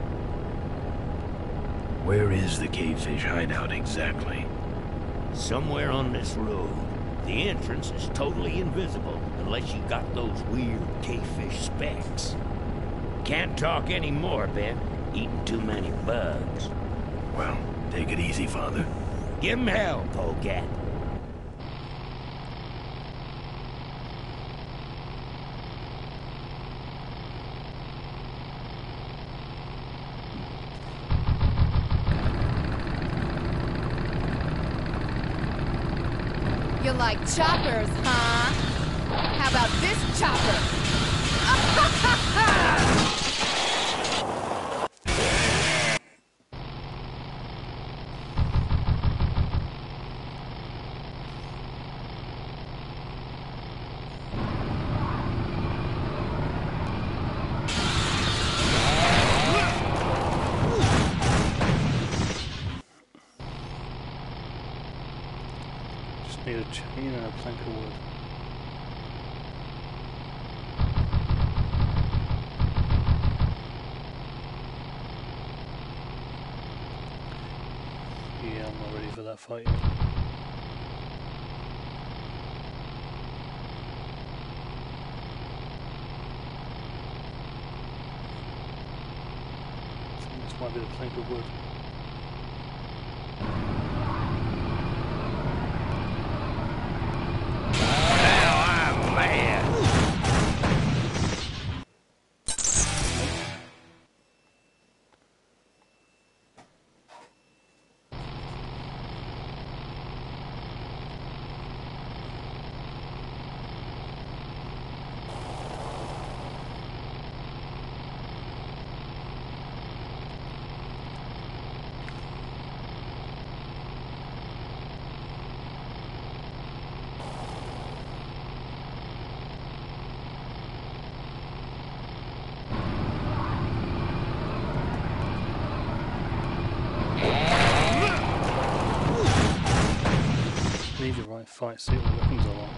Where is the cavefish hideout exactly? Somewhere on this road. The entrance is totally invisible unless you got those weird cavefish specs. Can't talk anymore, Ben. Eating too many bugs. Well, take it easy, Father. Give him hell, Polecat. You like choppers, huh? How about this chopper? Need a chain and a plank of wood. Yeah, I'm not ready for that fight yet. I think this might be the plank of wood. Need the right fight, see what the weapons are like.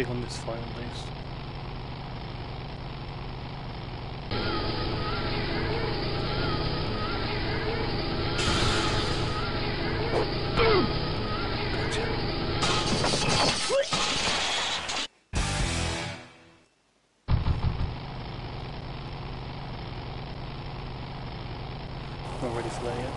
take on this fight at least. Not ready for that yet.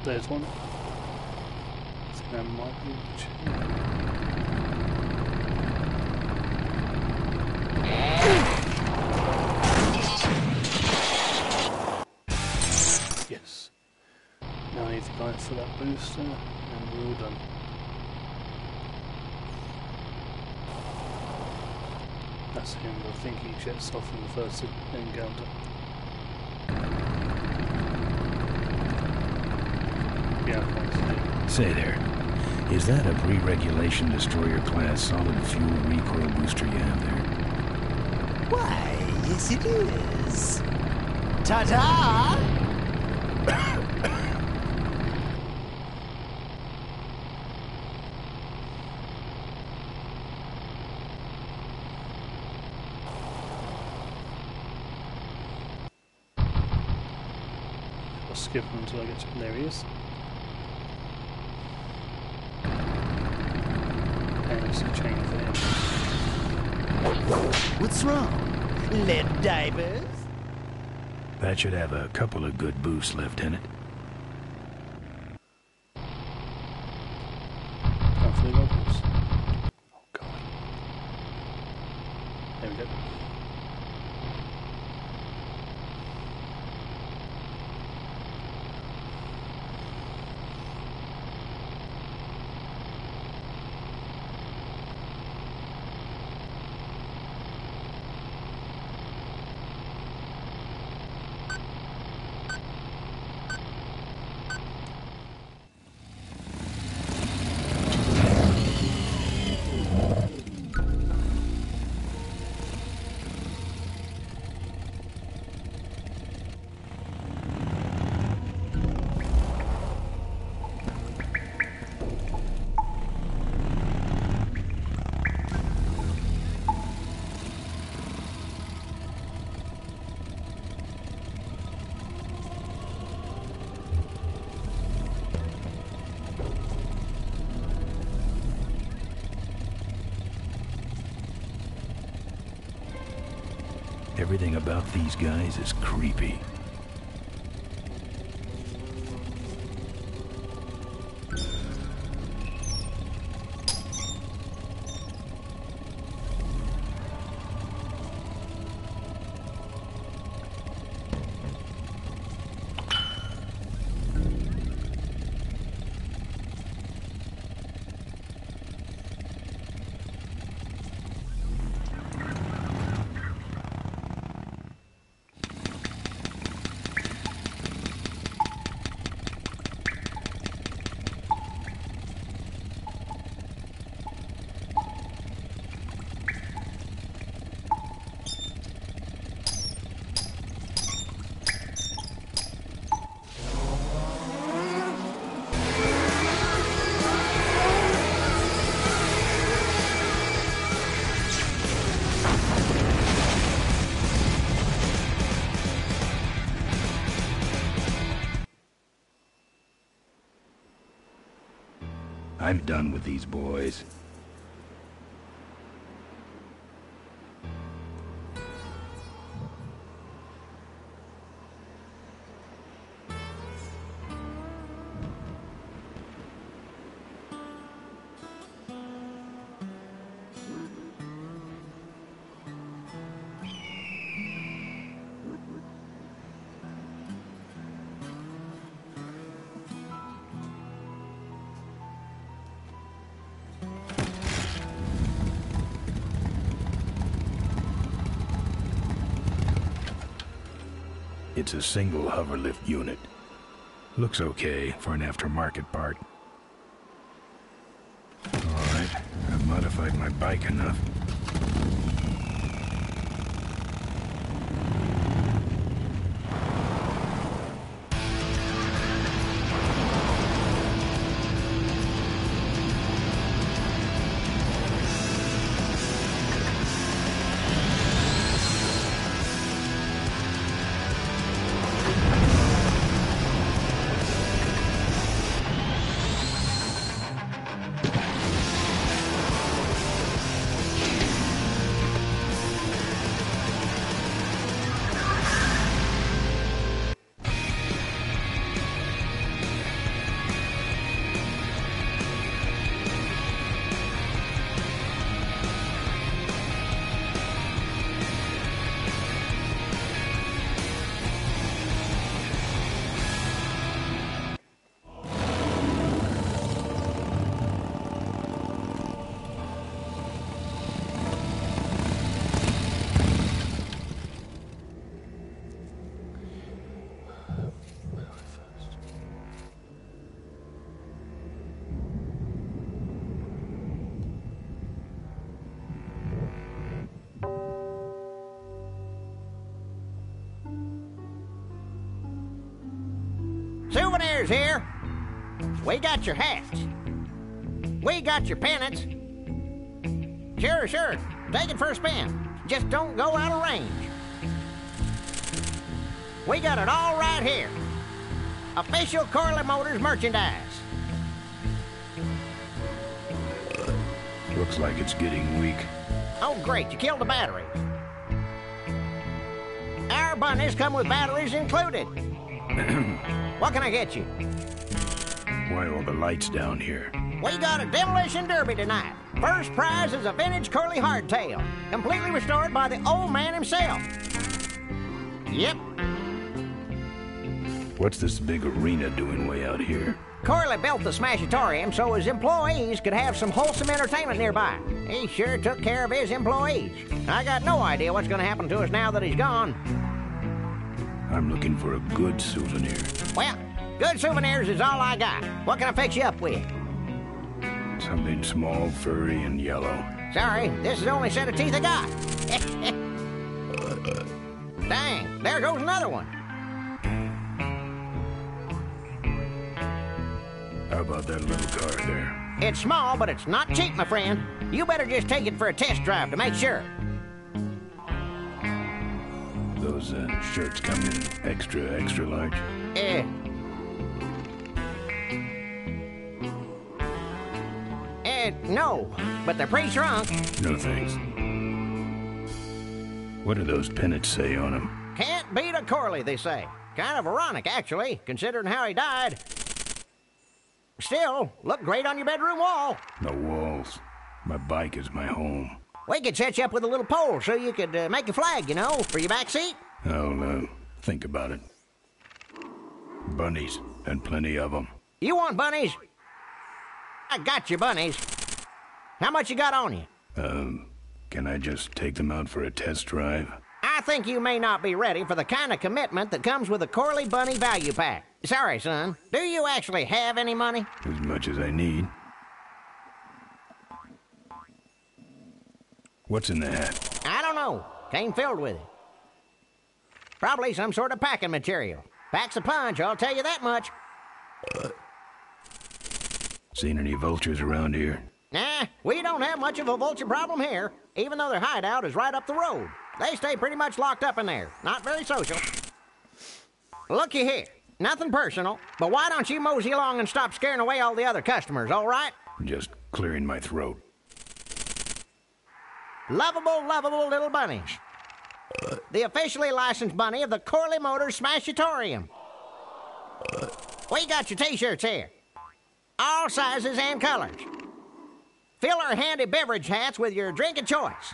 There's one. I think that might be the chain. Yes. Now I need to go for that booster, and we're all done. That's him, I think he jets off in the first encounter. Say there, is that a pre-regulation destroyer class solid fuel recoil booster you have there? Why, yes it is. Ta-ta! I'll skip him until I get to him. There he is. And it's a chain for him. What's wrong? Lead divers? That should have a couple of good boosts left in it. Go for the goggles. Oh god. There we go. Everything about these guys is creepy. I'm done with these boys. It's a single hoverlift unit. Looks okay for an aftermarket part. Alright, I've modified my bike enough. Souvenirs here. We got your hats. We got your pennants. Sure. Take it for a spin. Just don't go out of range. We got it all right here. Official Corley Motors merchandise. Looks like it's getting weak. Oh, great. You killed the batteries. Our bunnies come with batteries included. What can I get you? Why all the lights down here? We got a demolition derby tonight. First prize is a vintage curly hardtail, completely restored by the old man himself. Yep. What's this big arena doing way out here? Corley built the Smashatorium so his employees could have some wholesome entertainment nearby. He sure took care of his employees. I got no idea what's going to happen to us now that he's gone. I'm looking for a good souvenir. Well, good souvenirs is all I got. What can I fix you up with? Something small, furry, and yellow. Sorry, this is the only set of teeth I got. Dang, there goes another one. How about that little car there? It's small, but it's not cheap, my friend. You better just take it for a test drive to make sure. Those shirts come in extra large? No, but they're pretty shrunk. No thanks. What do those pennants say on them? Can't beat a Corley, they say. Kind of ironic, actually, considering how he died. Still, look great on your bedroom wall. No walls. My bike is my home. We could set you up with a little pole so you could make a flag, you know, for your back seat. I'll think about it. Bunnies, and plenty of them. You want bunnies? I got your bunnies. How much you got on you? Can I just take them out for a test drive? I think you may not be ready for the kind of commitment that comes with a Corley Bunny value pack. Sorry, son. Do you actually have any money? As much as I need. What's in the hat? I don't know. Came filled with it. Probably some sort of packing material. Packs a punch, I'll tell you that much. Seen any vultures around here? Nah, we don't have much of a vulture problem here, even though their hideout is right up the road. They stay pretty much locked up in there. Not very social. Looky here. Nothing personal, but why don't you mosey along and stop scaring away all the other customers, all right? Just clearing my throat. Lovable little bunnies. The officially licensed bunny of the Corley Motors Smashatorium. We got your t-shirts here. All sizes and colors. Fill our handy beverage hats with your drink of choice.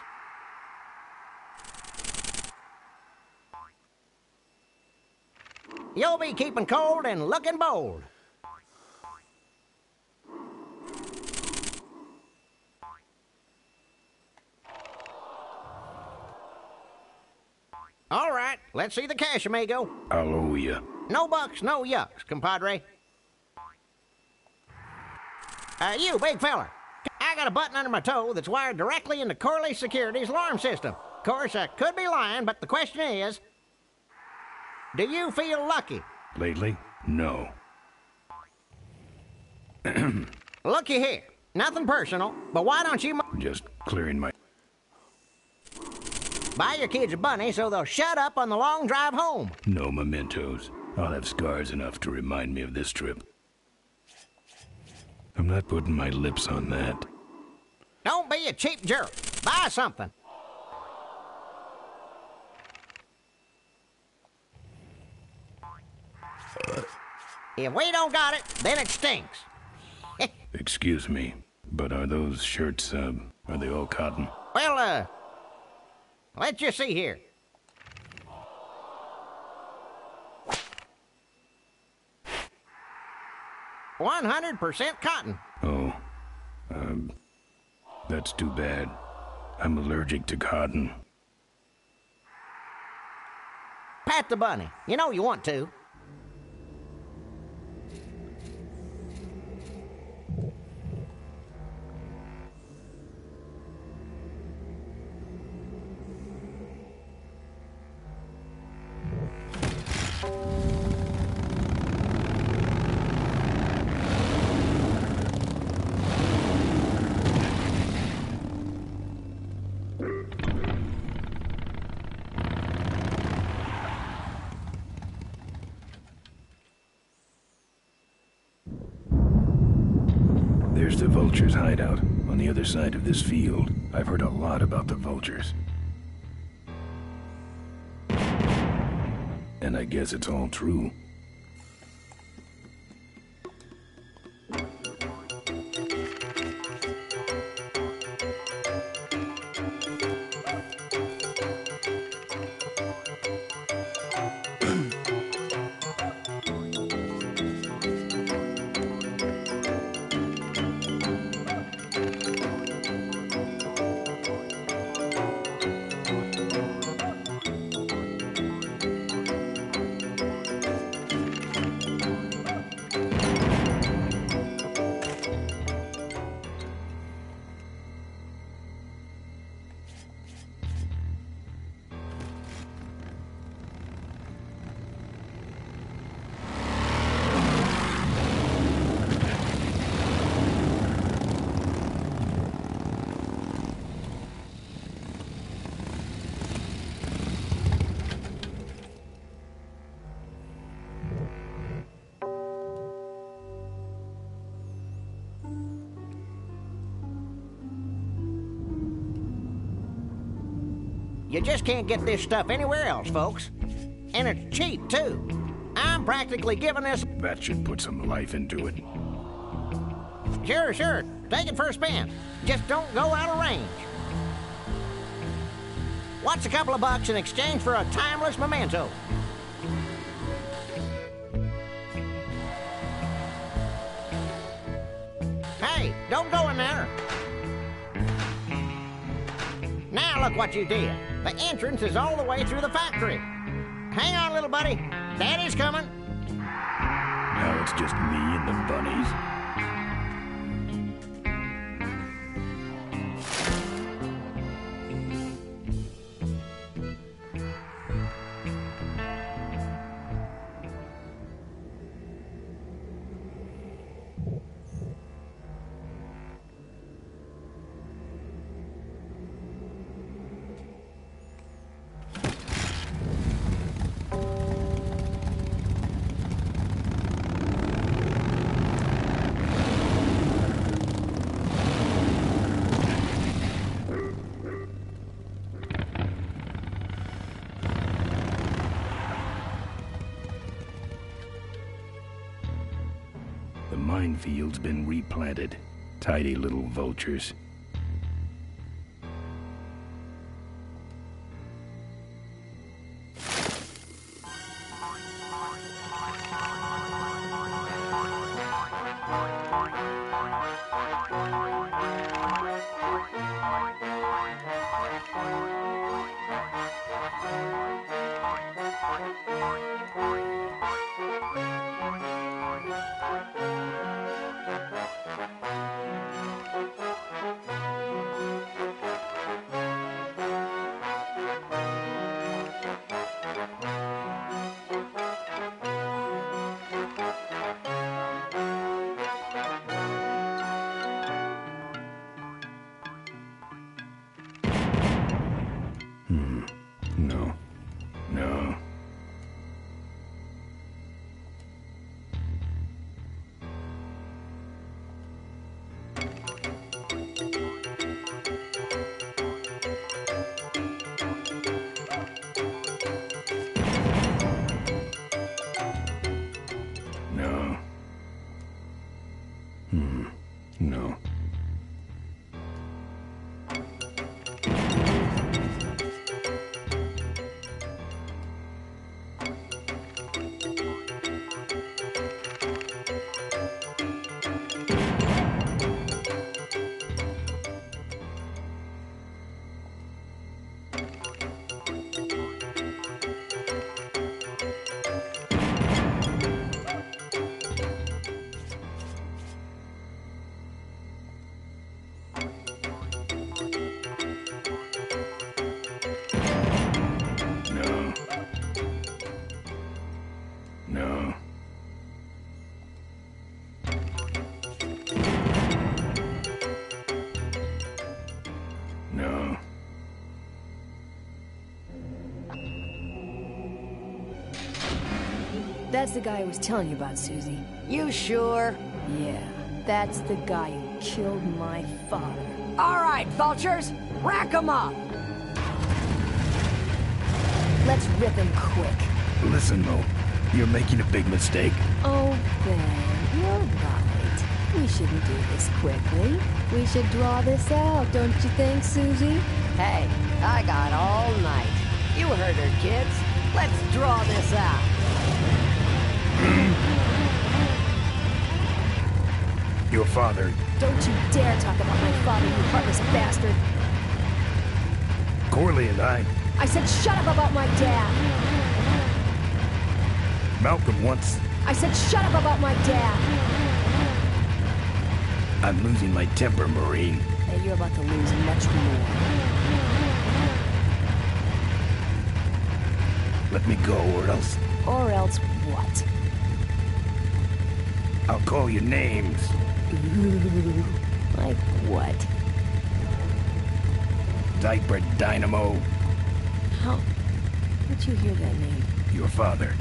You'll be keeping cold and looking bold. All right, let's see the cash, amigo. I'll owe you. No bucks, no yucks, compadre. You, big feller. I got a button under my toe that's wired directly into Corley Security's alarm system. Of course, I could be lying, but the question is, do you feel lucky? Lately? No. Looky here. Nothing personal, but why don't you Just clearing my... buy your kids a bunny so they'll shut up on the long drive home? No mementos. I'll have scars enough to remind me of this trip. I'm not putting my lips on that. Don't be a cheap jerk. Buy something. If we don't got it, then it stinks. Excuse me, but are those shirts, are they all cotton? Well, let's just see here. "100% cotton." Oh, that's too bad. I'm allergic to cotton. Pat the bunny. You know you want to. There's the vultures' hideout on the other side of this field. I've heard a lot about the vultures. And I guess it's all true. You just can't get this stuff anywhere else, folks. And it's cheap, too. I'm practically giving this... That should put some life into it. Sure. Take it for a spin. Just don't go out of range. What's a couple of bucks in exchange for a timeless memento? Hey, don't go in there. Now look what you did. The entrance is all the way through the factory. Hang on, little buddy. Daddy's coming. Now it's just me and the bunnies. The minefield's been replanted. Tidy little vultures. That's the guy I was telling you about, Susie. You sure? Yeah, that's the guy who killed my father. All right, vultures, rack 'em up. Let's rip him quick. Listen, Mo, you're making a big mistake. Oh, Ben, you're right. We shouldn't do this quickly. We should draw this out, don't you think, Susie? Hey, I got all night. You heard her, kids. Let's draw this out. Your father... Don't you dare talk about my father, you heartless bastard. Corley and I said shut up about my dad. Malcolm once... I said shut up about my dad. I'm losing my temper, Marine. And you're about to lose much more. Let me go, or else... Or else what? I'll call you names. Like what? Diaper Dynamo. How did you hear that name? Your father.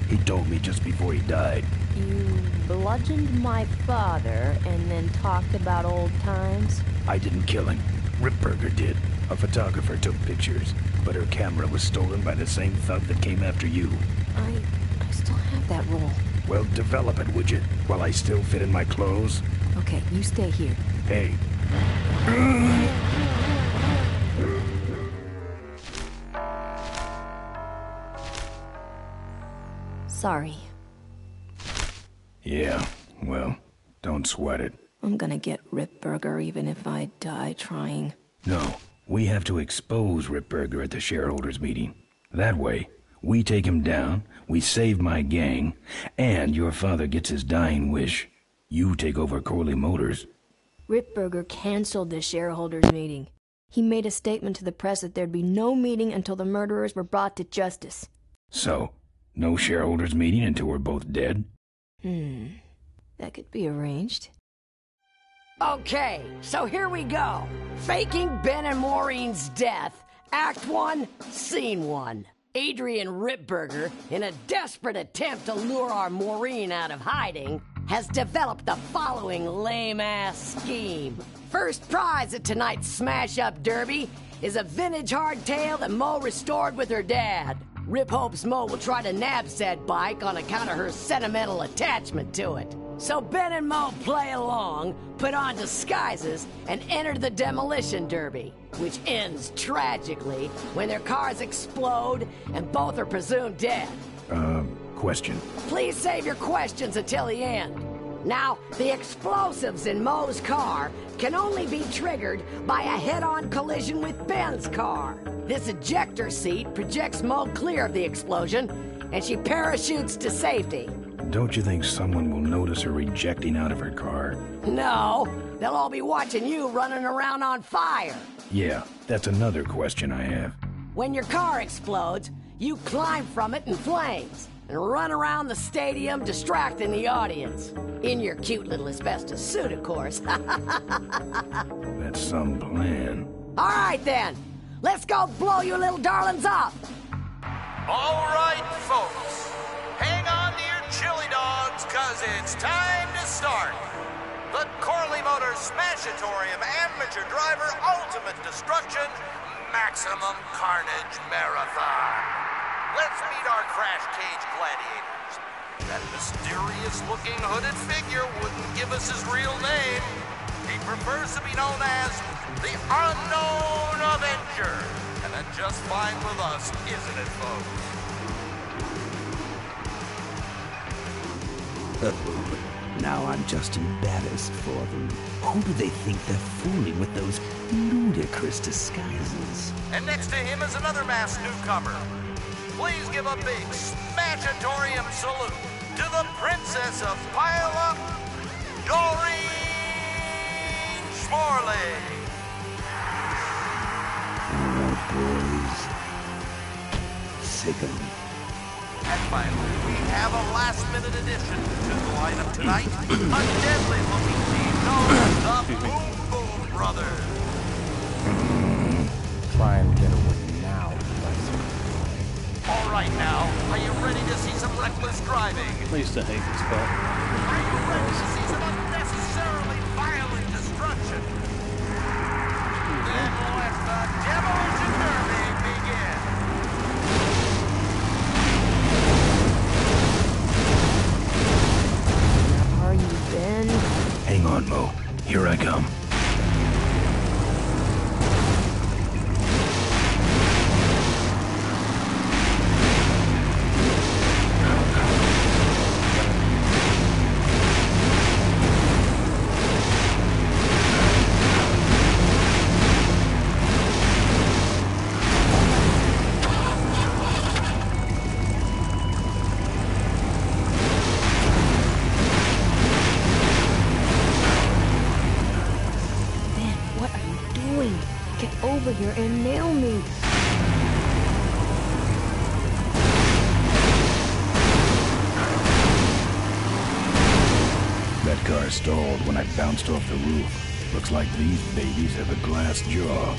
He told me just before he died. You bludgeoned my father and then talked about old times? I didn't kill him. Ripburger did. A photographer took pictures, but her camera was stolen by the same thug that came after you. I still have that roll. Well, develop it, would you? While I still fit in my clothes? Okay, you stay here. Hey. Sorry. Yeah, well, don't sweat it. I'm gonna get Ripburger even if I die trying. No, we have to expose Ripburger at the shareholders meeting. That way, we take him down, we save my gang, and your father gets his dying wish. You take over Corley Motors. Ripburger canceled the shareholders meeting. He made a statement to the press that there'd be no meeting until the murderers were brought to justice. So, no shareholders meeting until we're both dead? That could be arranged. Okay, so here we go. Faking Ben and Maureen's death. Act 1, Scene 1. Adrian Ripburger, in a desperate attempt to lure our Maureen out of hiding, has developed the following lame-ass scheme. First prize at tonight's smash-up derby is a vintage hardtail that Mo restored with her dad. Rip hopes Mo will try to nab said bike on account of her sentimental attachment to it. So Ben and Mo play along, put on disguises, and enter the demolition derby, which ends tragically when their cars explode and both are presumed dead. Question. Please save your questions until the end. Now, the explosives in Mo's car can only be triggered by a head-on collision with Ben's car. This ejector seat projects Mo clear of the explosion, and she parachutes to safety. Don't you think someone will notice her ejecting out of her car? No, they'll all be watching you running around on fire. Yeah, that's another question I have. When your car explodes, you climb from it in flames and run around the stadium distracting the audience. In your cute little asbestos suit, of course. That's some plan. All right, then. Let's go blow you little darlings up. All right, folks. Hang on to your chili dogs, because it's time to start. The Corley Motors Smashatorium Amateur Driver Ultimate Destruction Maximum Carnage Marathon. Let's meet our crash cage gladiators. That mysterious-looking hooded figure wouldn't give us his real name. He prefers to be known as the Unknown Avenger. And that's just fine with us, isn't it, folks? Now I'm just embarrassed for them. Who do they think they're fooling with those ludicrous disguises? And next to him is another masked newcomer. Please give a big Smashatorium salute to the Princess of Pile-Up, Doreen Schmorley. All right, boys. Sick 'em. And finally, we have a last-minute addition to the lineup tonight. A deadly-looking team known as the Boom Boom Brothers. Try and get away now, All right, now, are you ready to see some reckless driving. I used to hate this part. Are you ready to see some unnecessarily violent destruction? Then let the demolition derby begin. Where are you, Ben? Hang on, Mo. Here I come. Get over here and nail me. That car stalled when I bounced off the roof. Looks like these babies have a glass jaw.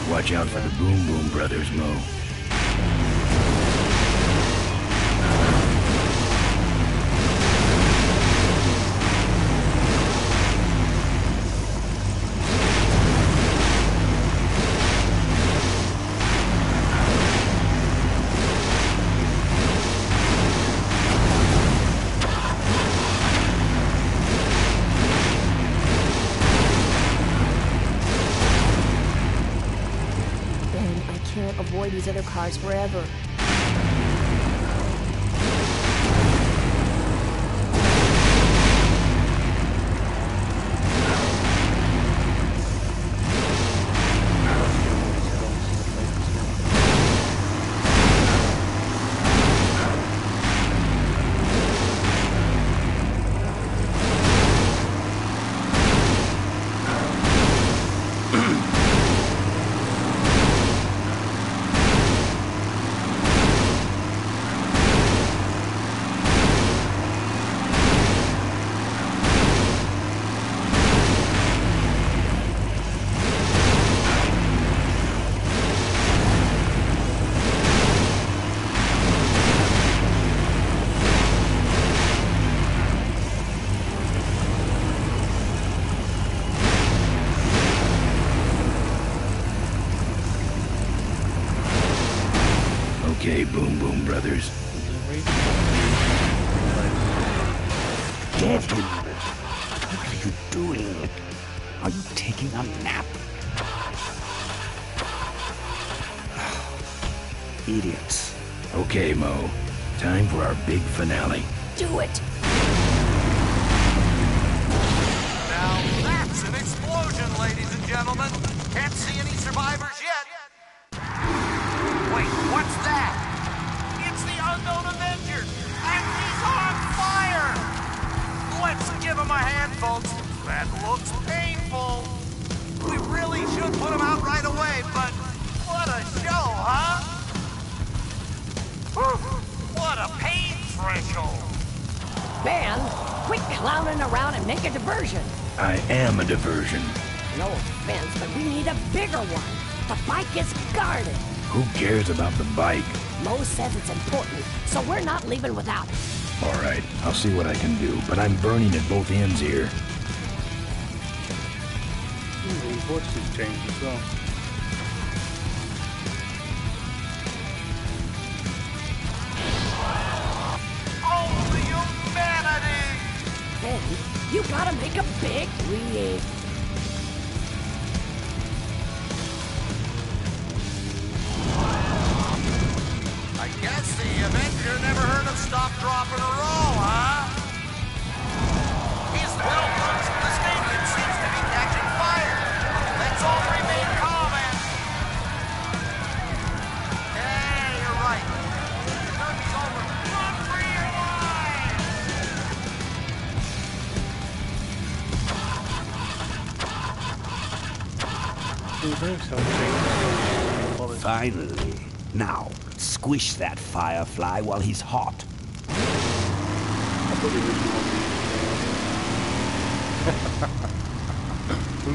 Watch out for the Boom Boom Brothers, Mo. Avoid these other cars forever. Okay, Boom Boom Brothers. Dead. What are you doing? Are you taking a nap? Idiots. Okay, Mo. Time for our big finale. Do it! Now that's an explosion, ladies and gentlemen. Can't see any survivors yet. Wait, what's that? It's the unknown Avenger, and he's on fire! Let's give him a hand, folks. That looks painful. We really should put him out right away, but what a show, huh? What a pain threshold. Ben, quit clowning around and make a diversion. I am a diversion. No offense, but we need a bigger one. The bike is guarded. Who cares about the bike? Mo says it's important, so we're not leaving without it. All right, I'll see what I can do, but I'm burning at both ends here. His voice has changed as well. Oh, the humanity! Ben, you gotta make a big leap. I guess the Avenger never heard of stop, drop, or roll, huh? His buildings, the stadium seems to be catching fire. Let's all remain calm and... Hey, you're right. The derby's over. Run for your lives! He knows how to change. destroyed. Finally. Now, squish that firefly while he's hot. That's what the original one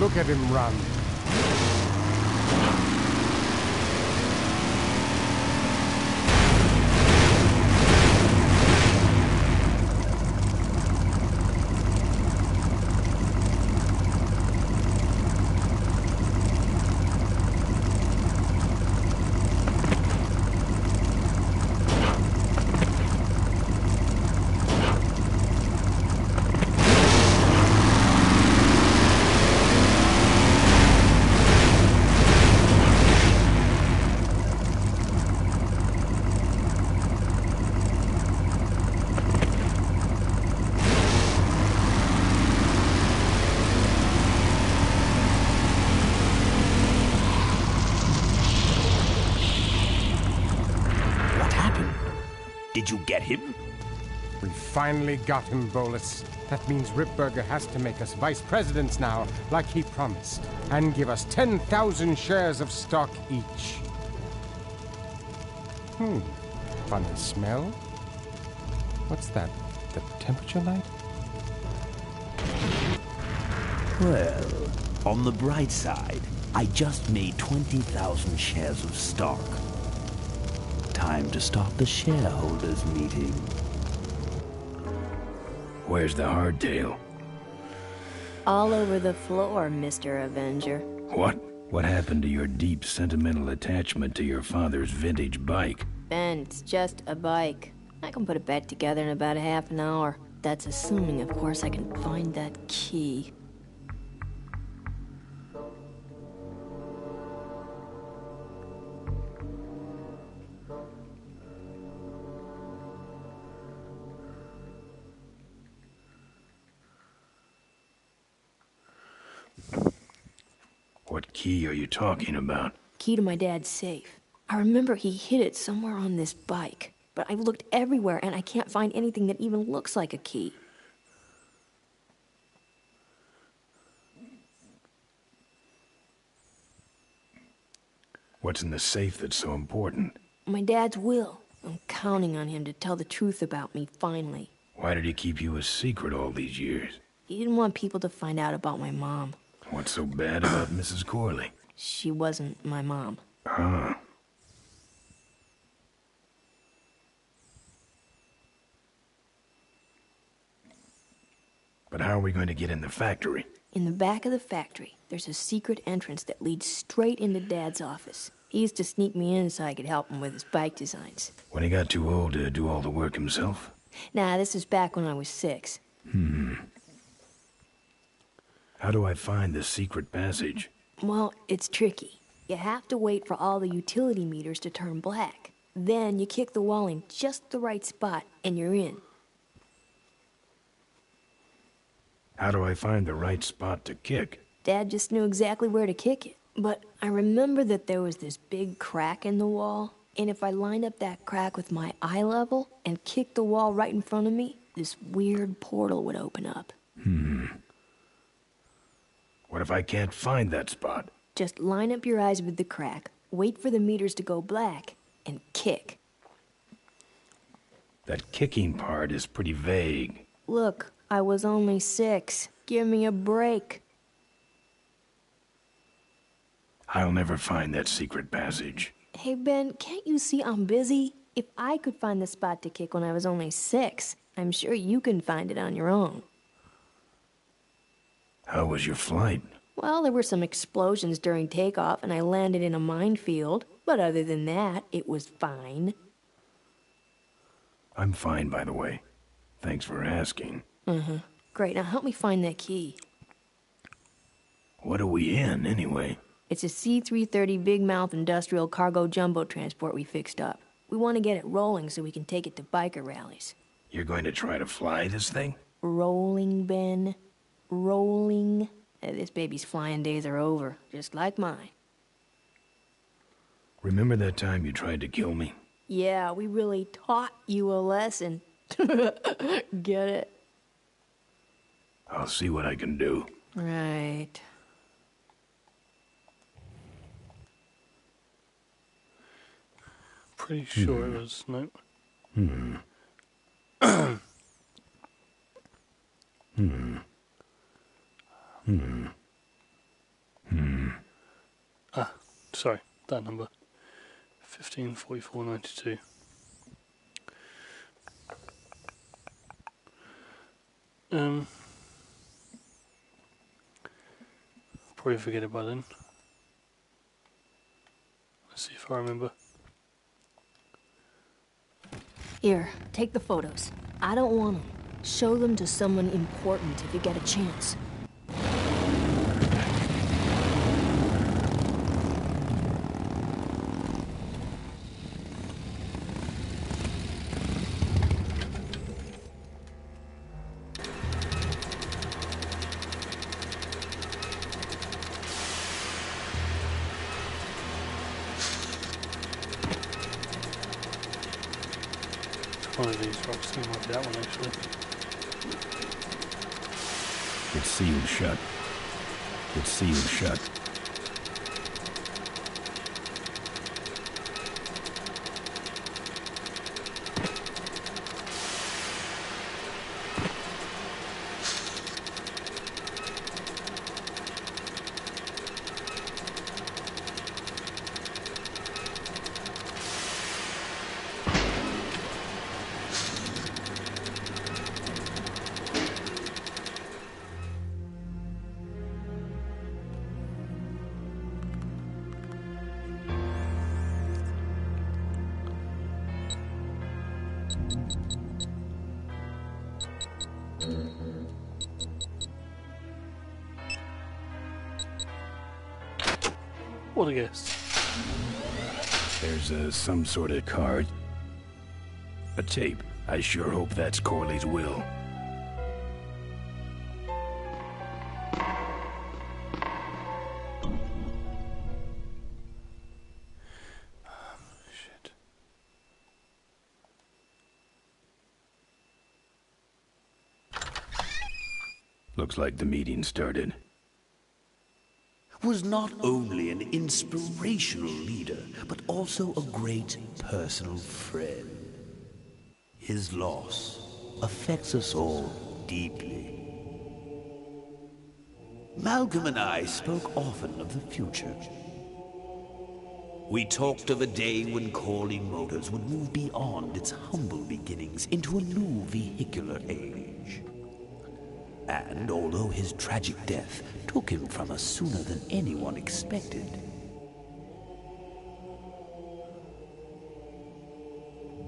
Look at him run. Did you get him? We finally got him, Bolus. That means Ripburger has to make us vice presidents now, like he promised, and give us 10,000 shares of stock each. Funny smell. What's that? The temperature light? Well, on the bright side, I just made 20,000 shares of stock. Time to start the shareholders meeting. Where's the hardtail? All over the floor, Mr. Avenger. What? What happened to your deep sentimental attachment to your father's vintage bike? Ben, it's just a bike. I can put it back together in about a half an hour. That's assuming, of course, I can find that key. What key are you talking about? Key to my dad's safe. I remember he hid it somewhere on this bike, but I've looked everywhere and I can't find anything that even looks like a key. What's in the safe that's so important? My dad's will. I'm counting on him to tell the truth about me, finally. Why did he keep you a secret all these years? He didn't want people to find out about my mom. What's so bad about Mrs. Corley? She wasn't my mom. Huh. But how are we going to get in the factory? In the back of the factory, there's a secret entrance that leads straight into Dad's office. He used to sneak me in so I could help him with his bike designs. When he got too old to do all the work himself? Nah, this is back when I was 6. How do I find the secret passage? Well, it's tricky. You have to wait for all the utility meters to turn black. Then you kick the wall in just the right spot, and you're in. How do I find the right spot to kick? Dad just knew exactly where to kick it. But I remember that there was this big crack in the wall, and if I lined up that crack with my eye level and kicked the wall right in front of me, this weird portal would open up. What if I can't find that spot? Just line up your eyes with the crack, wait for the meters to go black, and kick. That kicking part is pretty vague. Look, I was only 6. Give me a break. I'll never find that secret passage. Hey, Ben, can't you see I'm busy? If I could find the spot to kick when I was only 6, I'm sure you can find it on your own. How was your flight? Well, there were some explosions during takeoff, and I landed in a minefield. But other than that, it was fine. I'm fine, by the way. Thanks for asking. Great, now help me find that key. What are we in, anyway? It's a C-330 Big Mouth Industrial Cargo Jumbo Transport we fixed up. We want to get it rolling so we can take it to biker rallies. You're going to try to fly this thing? Rolling, Ben. Rolling. This baby's flying days are over, just like mine. Remember that time you tried to kill me? Yeah, we really taught you a lesson. Get it? I'll see what I can do. Right. Pretty sure it was. No. Ah, sorry, that number. 154492. Probably forget it by then. Let's see if I remember. Here, take the photos. I don't want them. Show them to someone important if you get a chance. One of these rocks, it might be that one actually. It's sealed shut. It's sealed shut. What a guess. There's some sort of card. A tape. I sure hope that's Corley's will. Shit. Looks like the meeting started. Was not only an inspirational leader, but also a great personal friend. His loss affects us all deeply. Malcolm and I spoke often of the future. We talked of a day when Corley Motors would move beyond its humble beginnings into a new vehicular age. And although his tragic death took him from us sooner than anyone expected,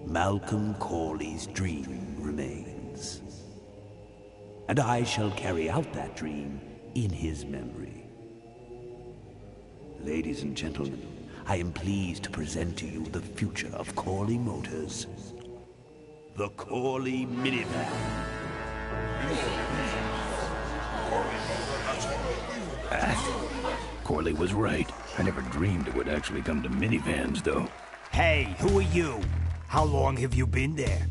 Malcolm Corley's dream remains. And I shall carry out that dream in his memory. Ladies and gentlemen, I am pleased to present to you the future of Corley Motors. The Corley Minivan. Corley was right. I never dreamed it would actually come to minivans, though. Hey, who are you? How long have you been there?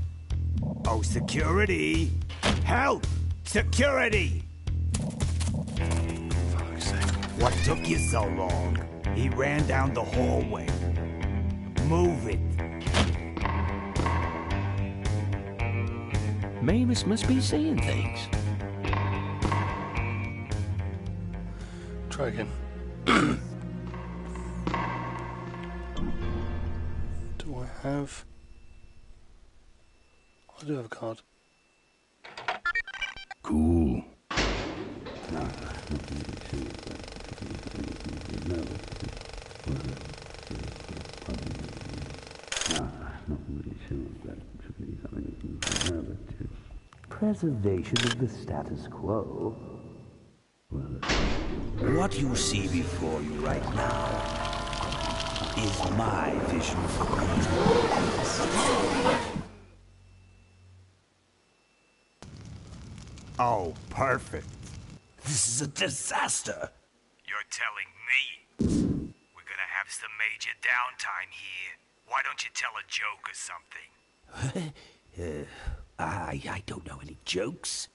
Oh, security! Help! Security! Fuck's sake. What took you so long? He ran down the hallway. Move it. Mavis must be seeing things. Try again. Do I have... I do have a card. Cool. Preservation of the status quo. What you see before you right now is my vision for control. Oh, perfect. This is a disaster. You're telling me we're gonna have some major downtime here. Why don't you tell a joke or something? I don't know any jokes.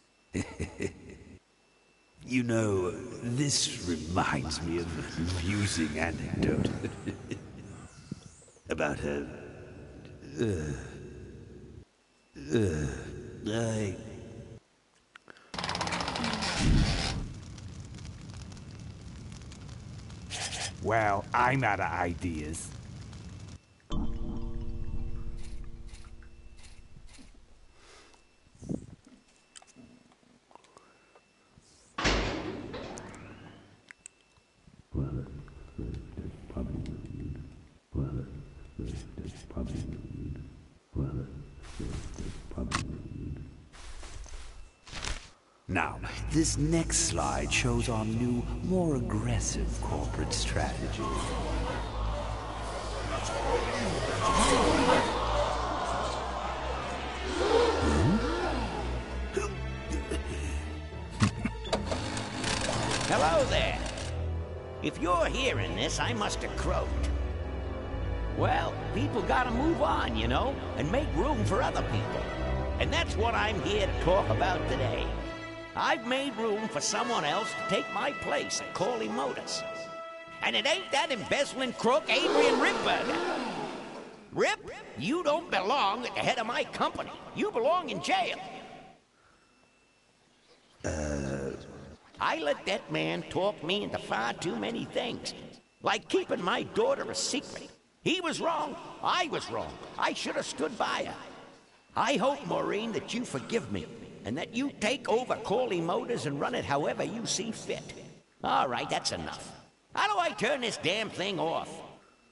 You know, this reminds me of an amusing anecdote about a Well, I'm out of ideas. Now, this next slide shows our new, more aggressive corporate strategy. Hello there. If you're hearing this, I must have croaked. Well, people gotta move on, you know, and make room for other people. And that's what I'm here to talk about today. I've made room for someone else to take my place at Corley Motors. And it ain't that embezzling crook Adrian Ripburger. Rip, you don't belong at the head of my company. You belong in jail. I let that man talk me into far too many things. Like keeping my daughter a secret. He was wrong. I was wrong. I should have stood by her. I hope, Maureen, that you forgive me. And that you take over Corley Motors and run it however you see fit. All right, that's enough. How do I turn this damn thing off?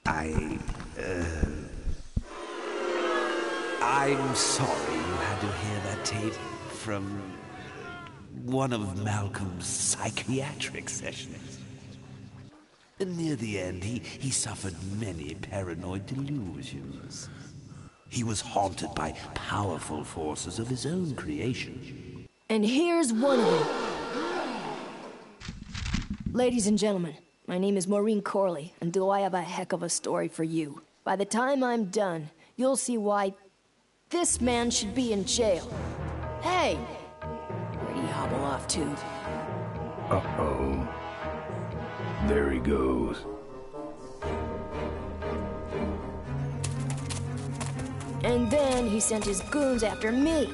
I'm sorry you had to hear that tape from one of Malcolm's psychiatric sessions. Near the end, he suffered many paranoid delusions. He was haunted by powerful forces of his own creation. And here's one of them. Ladies and gentlemen, my name is Maureen Corley, and do I have a heck of a story for you. By the time I'm done, you'll see why this man should be in jail. Hey! Where'd he hobble off to? Uh-oh. There he goes. And then he sent his goons after me.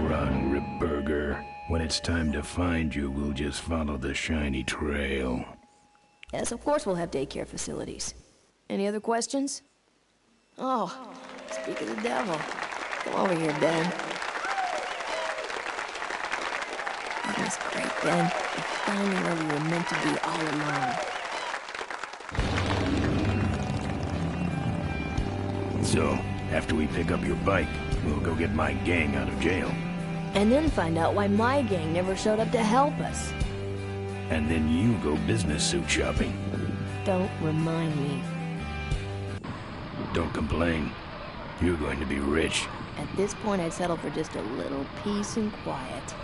Run, Ripburger. When it's time to find you, we'll just follow the shiny trail. Yes, of course we'll have daycare facilities. Any other questions? Oh, speak of the devil. Come over here, Ben. That was great, Ben. You found me where we were meant to be all along. So, after we pick up your bike, we'll go get my gang out of jail. And then find out why my gang never showed up to help us. And then you go business suit shopping. Don't remind me. Don't complain. You're going to be rich. At this point, I'd settle for just a little peace and quiet.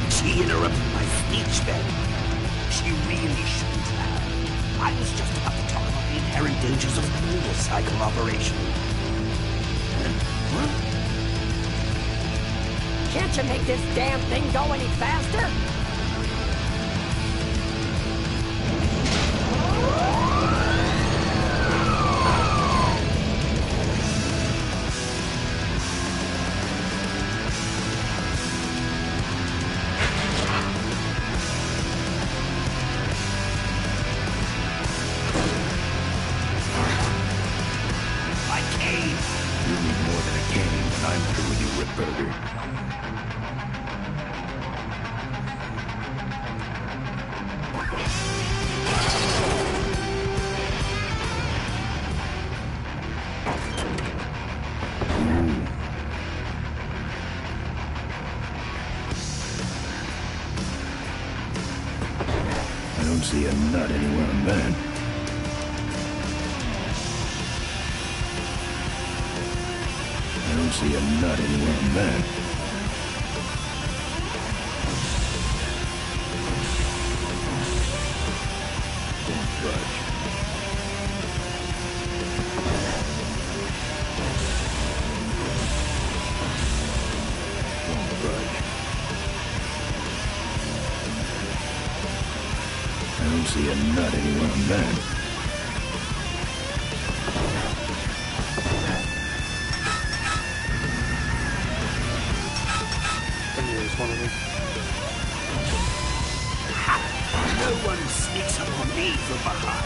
She interrupted my speech, Ben. She really shouldn't have. I was just about to talk about the inherent dangers of motorcycle operation. What? Can't you make this damn thing go any faster? My cane! You need more than a cane when I'm through with you, Ripburger. I don't see a nut anywhere on that. don't see a nut anywhere in that. Don't budge. Don't budge. I don't see a nut anywhere in that. One of them. No one sneaks up on me from behind.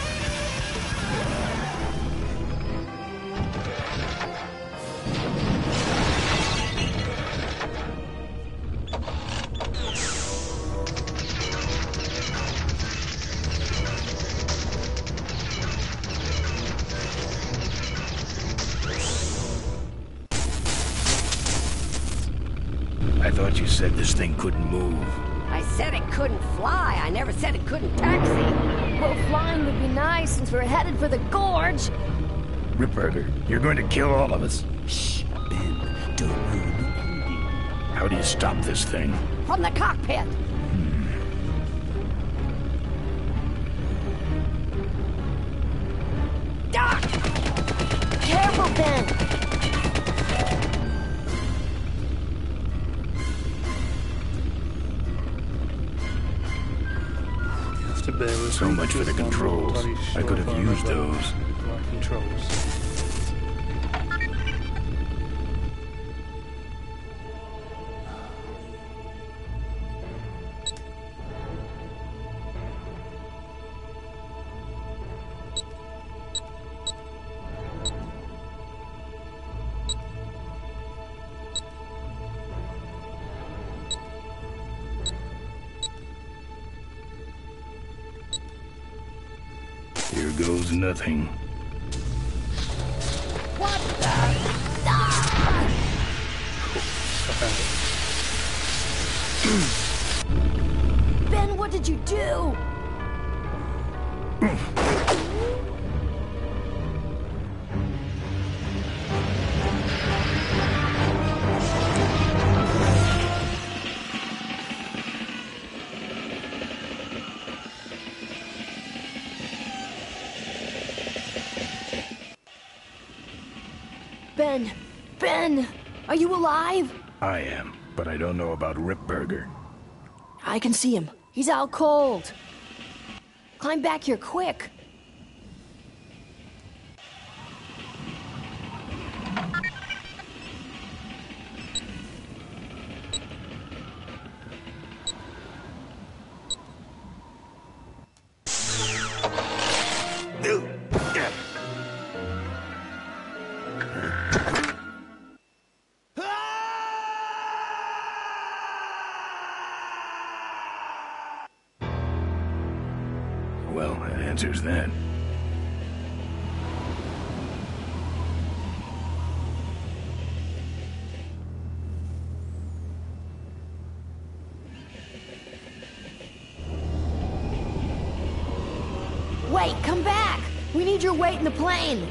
I thought you said this thing couldn't move. I said it couldn't fly. I never said it couldn't taxi. Well, flying would be nice since we're headed for the gorge. Ripburger, you're going to kill all of us. Shh, Ben, don't ruin the ending. How do you stop this thing? From the cockpit. Doc! Careful, Ben. So much for the controls. I could have used those. Controls. Here goes nothing. What the? Ben, what did you do? Ben, are you alive? I am, but I don't know about Ripburger. I can see him. He's out cold. Climb back here quick. Well, that answers that. Wait, come back! We need your weight in the plane!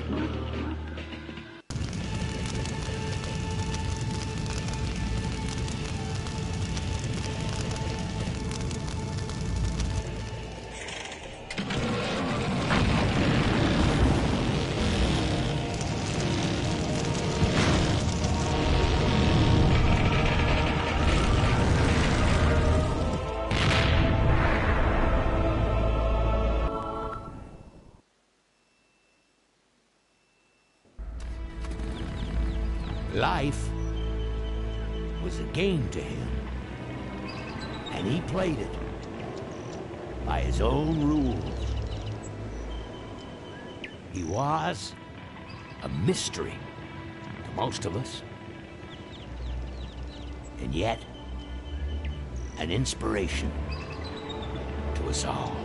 Life was a game to him, and he played it by his own rules. He was a mystery to most of us, and yet an inspiration to us all.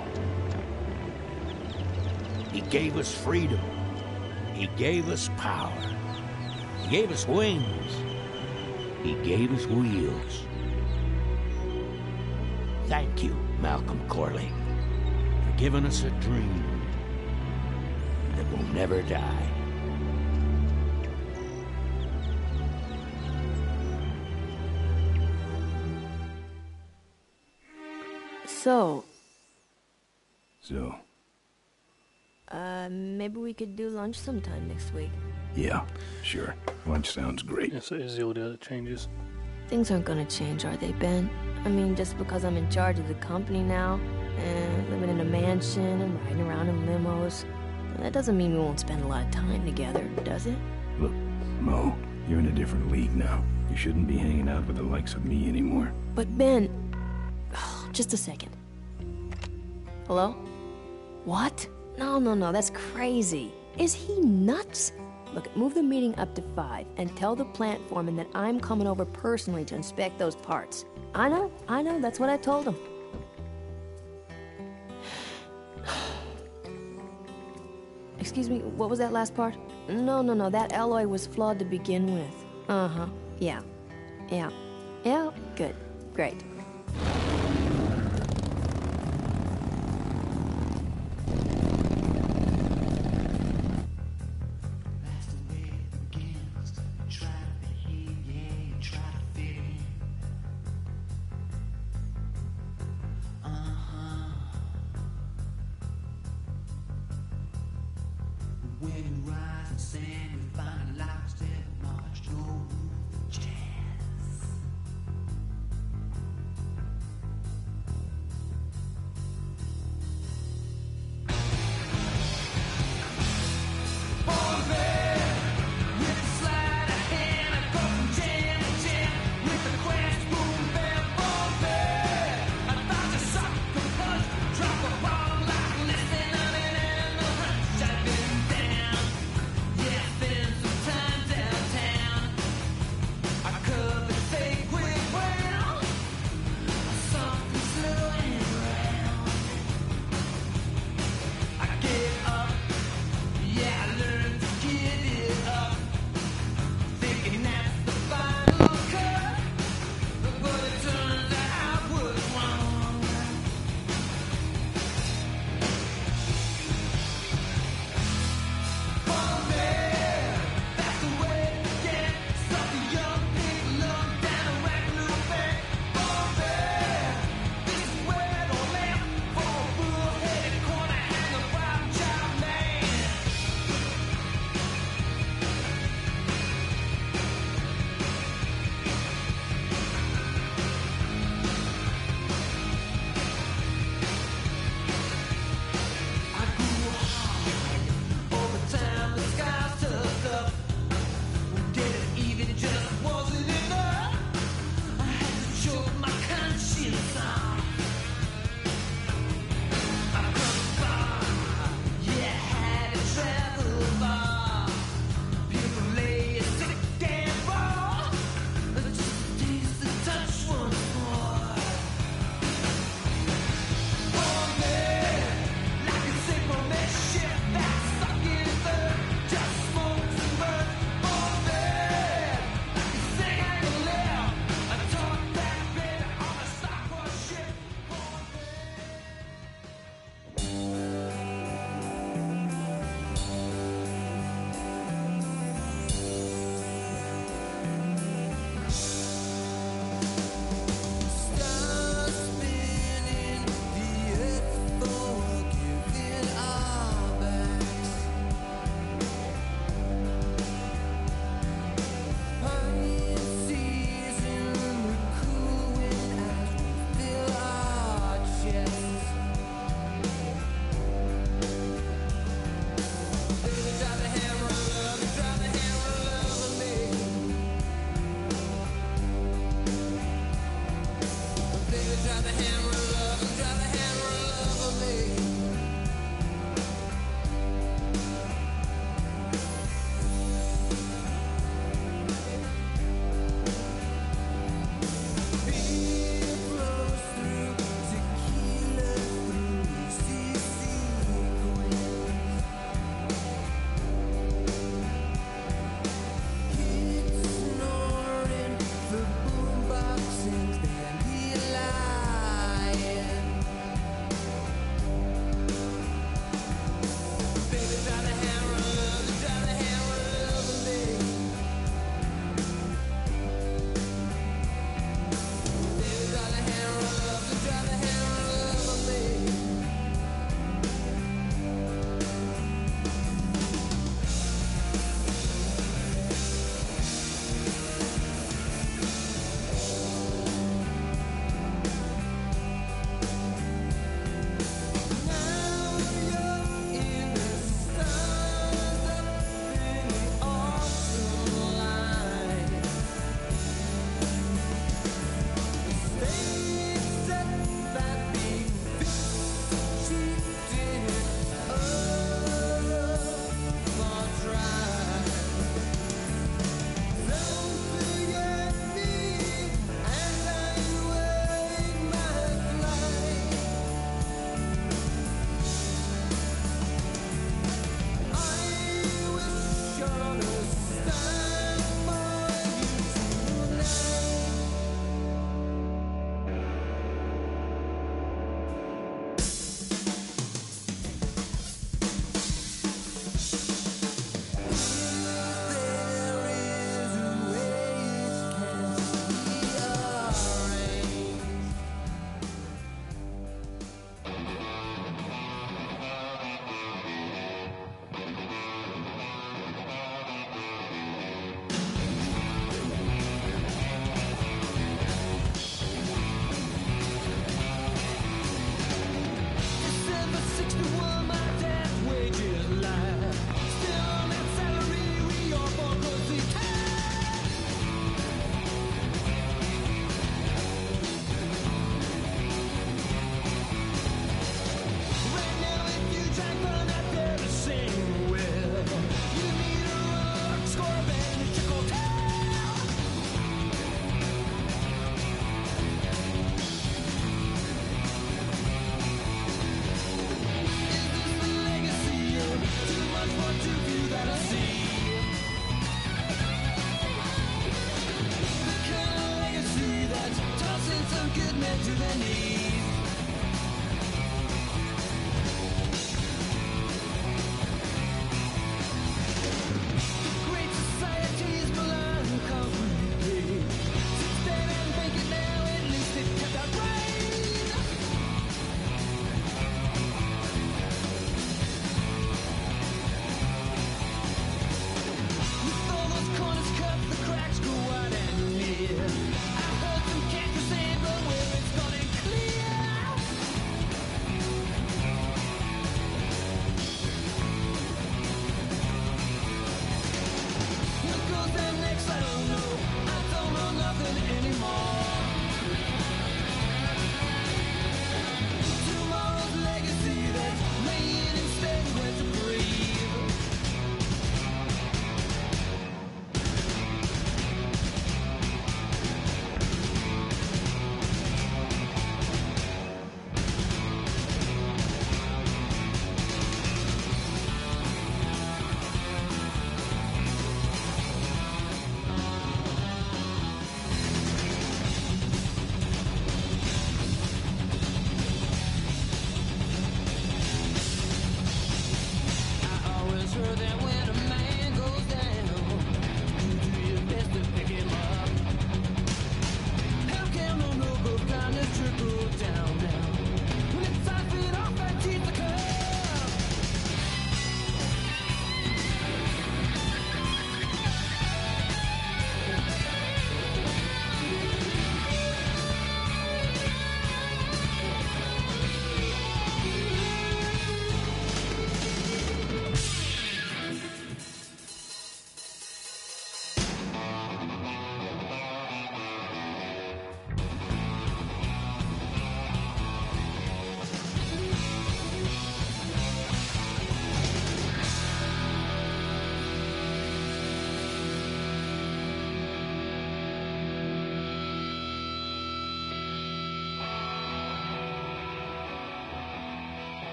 He gave us freedom. He gave us power. He gave us wings. He gave us wheels. Thank you, Malcolm Corley, for giving us a dream that will never die. So, maybe we could do lunch sometime next week. Yeah, sure. Lunch sounds great. Yes, it is the audio that changes. Things aren't gonna change, are they, Ben? I mean, just because I'm in charge of the company now, and living in a mansion and riding around in limos, that doesn't mean we won't spend a lot of time together, does it? Look, Mo, you're in a different league now. You shouldn't be hanging out with the likes of me anymore. But Ben... Oh, just a second. Hello? What? No, that's crazy. Is he nuts? Look, move the meeting up to 5 and tell the plant foreman that I'm coming over personally to inspect those parts. I know, that's what I told him. Excuse me, what was that last part? No, that alloy was flawed to begin with. Uh-huh, yeah, good, great.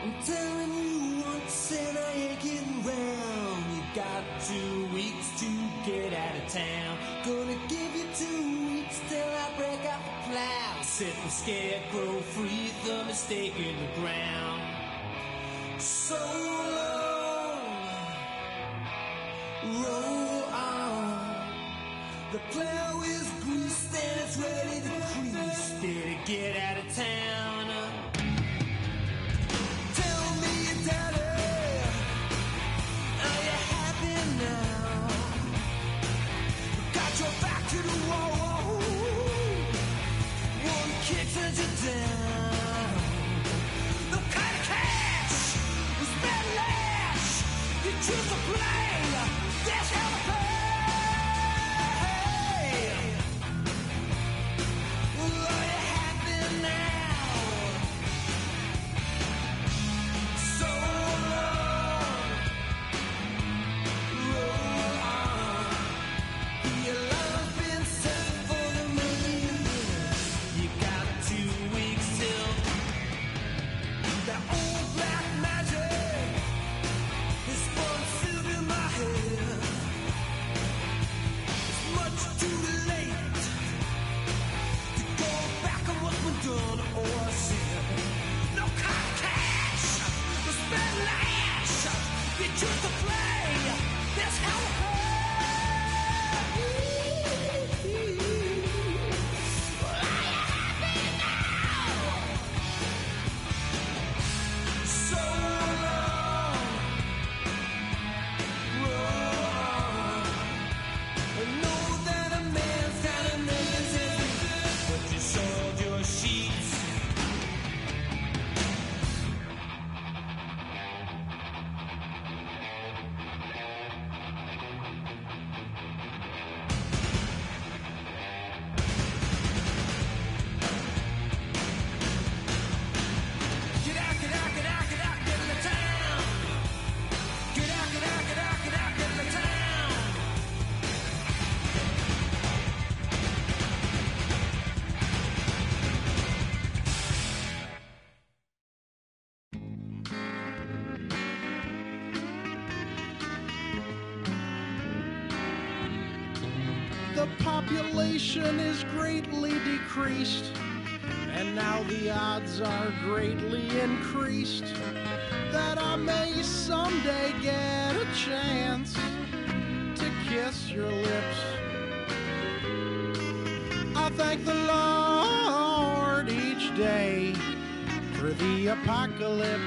I'm telling you once and I ain't kidding round. You got 2 weeks to get out of town. Gonna give you 2 weeks till I break out the plow. Set the scarecrow free, the mistake in the ground. So long, roll on. The plow is greased and it's ready to crease. Better get out of town. Tell me, daddy, are you happy now? Got your back to the wall. One kick sends you down. No kind of cash, we spend less. You choose to play, that's how to play. The population is greatly decreased, and now the odds are greatly increased that I may someday get a chance to kiss your lips. I thank the Lord each day for the apocalypse.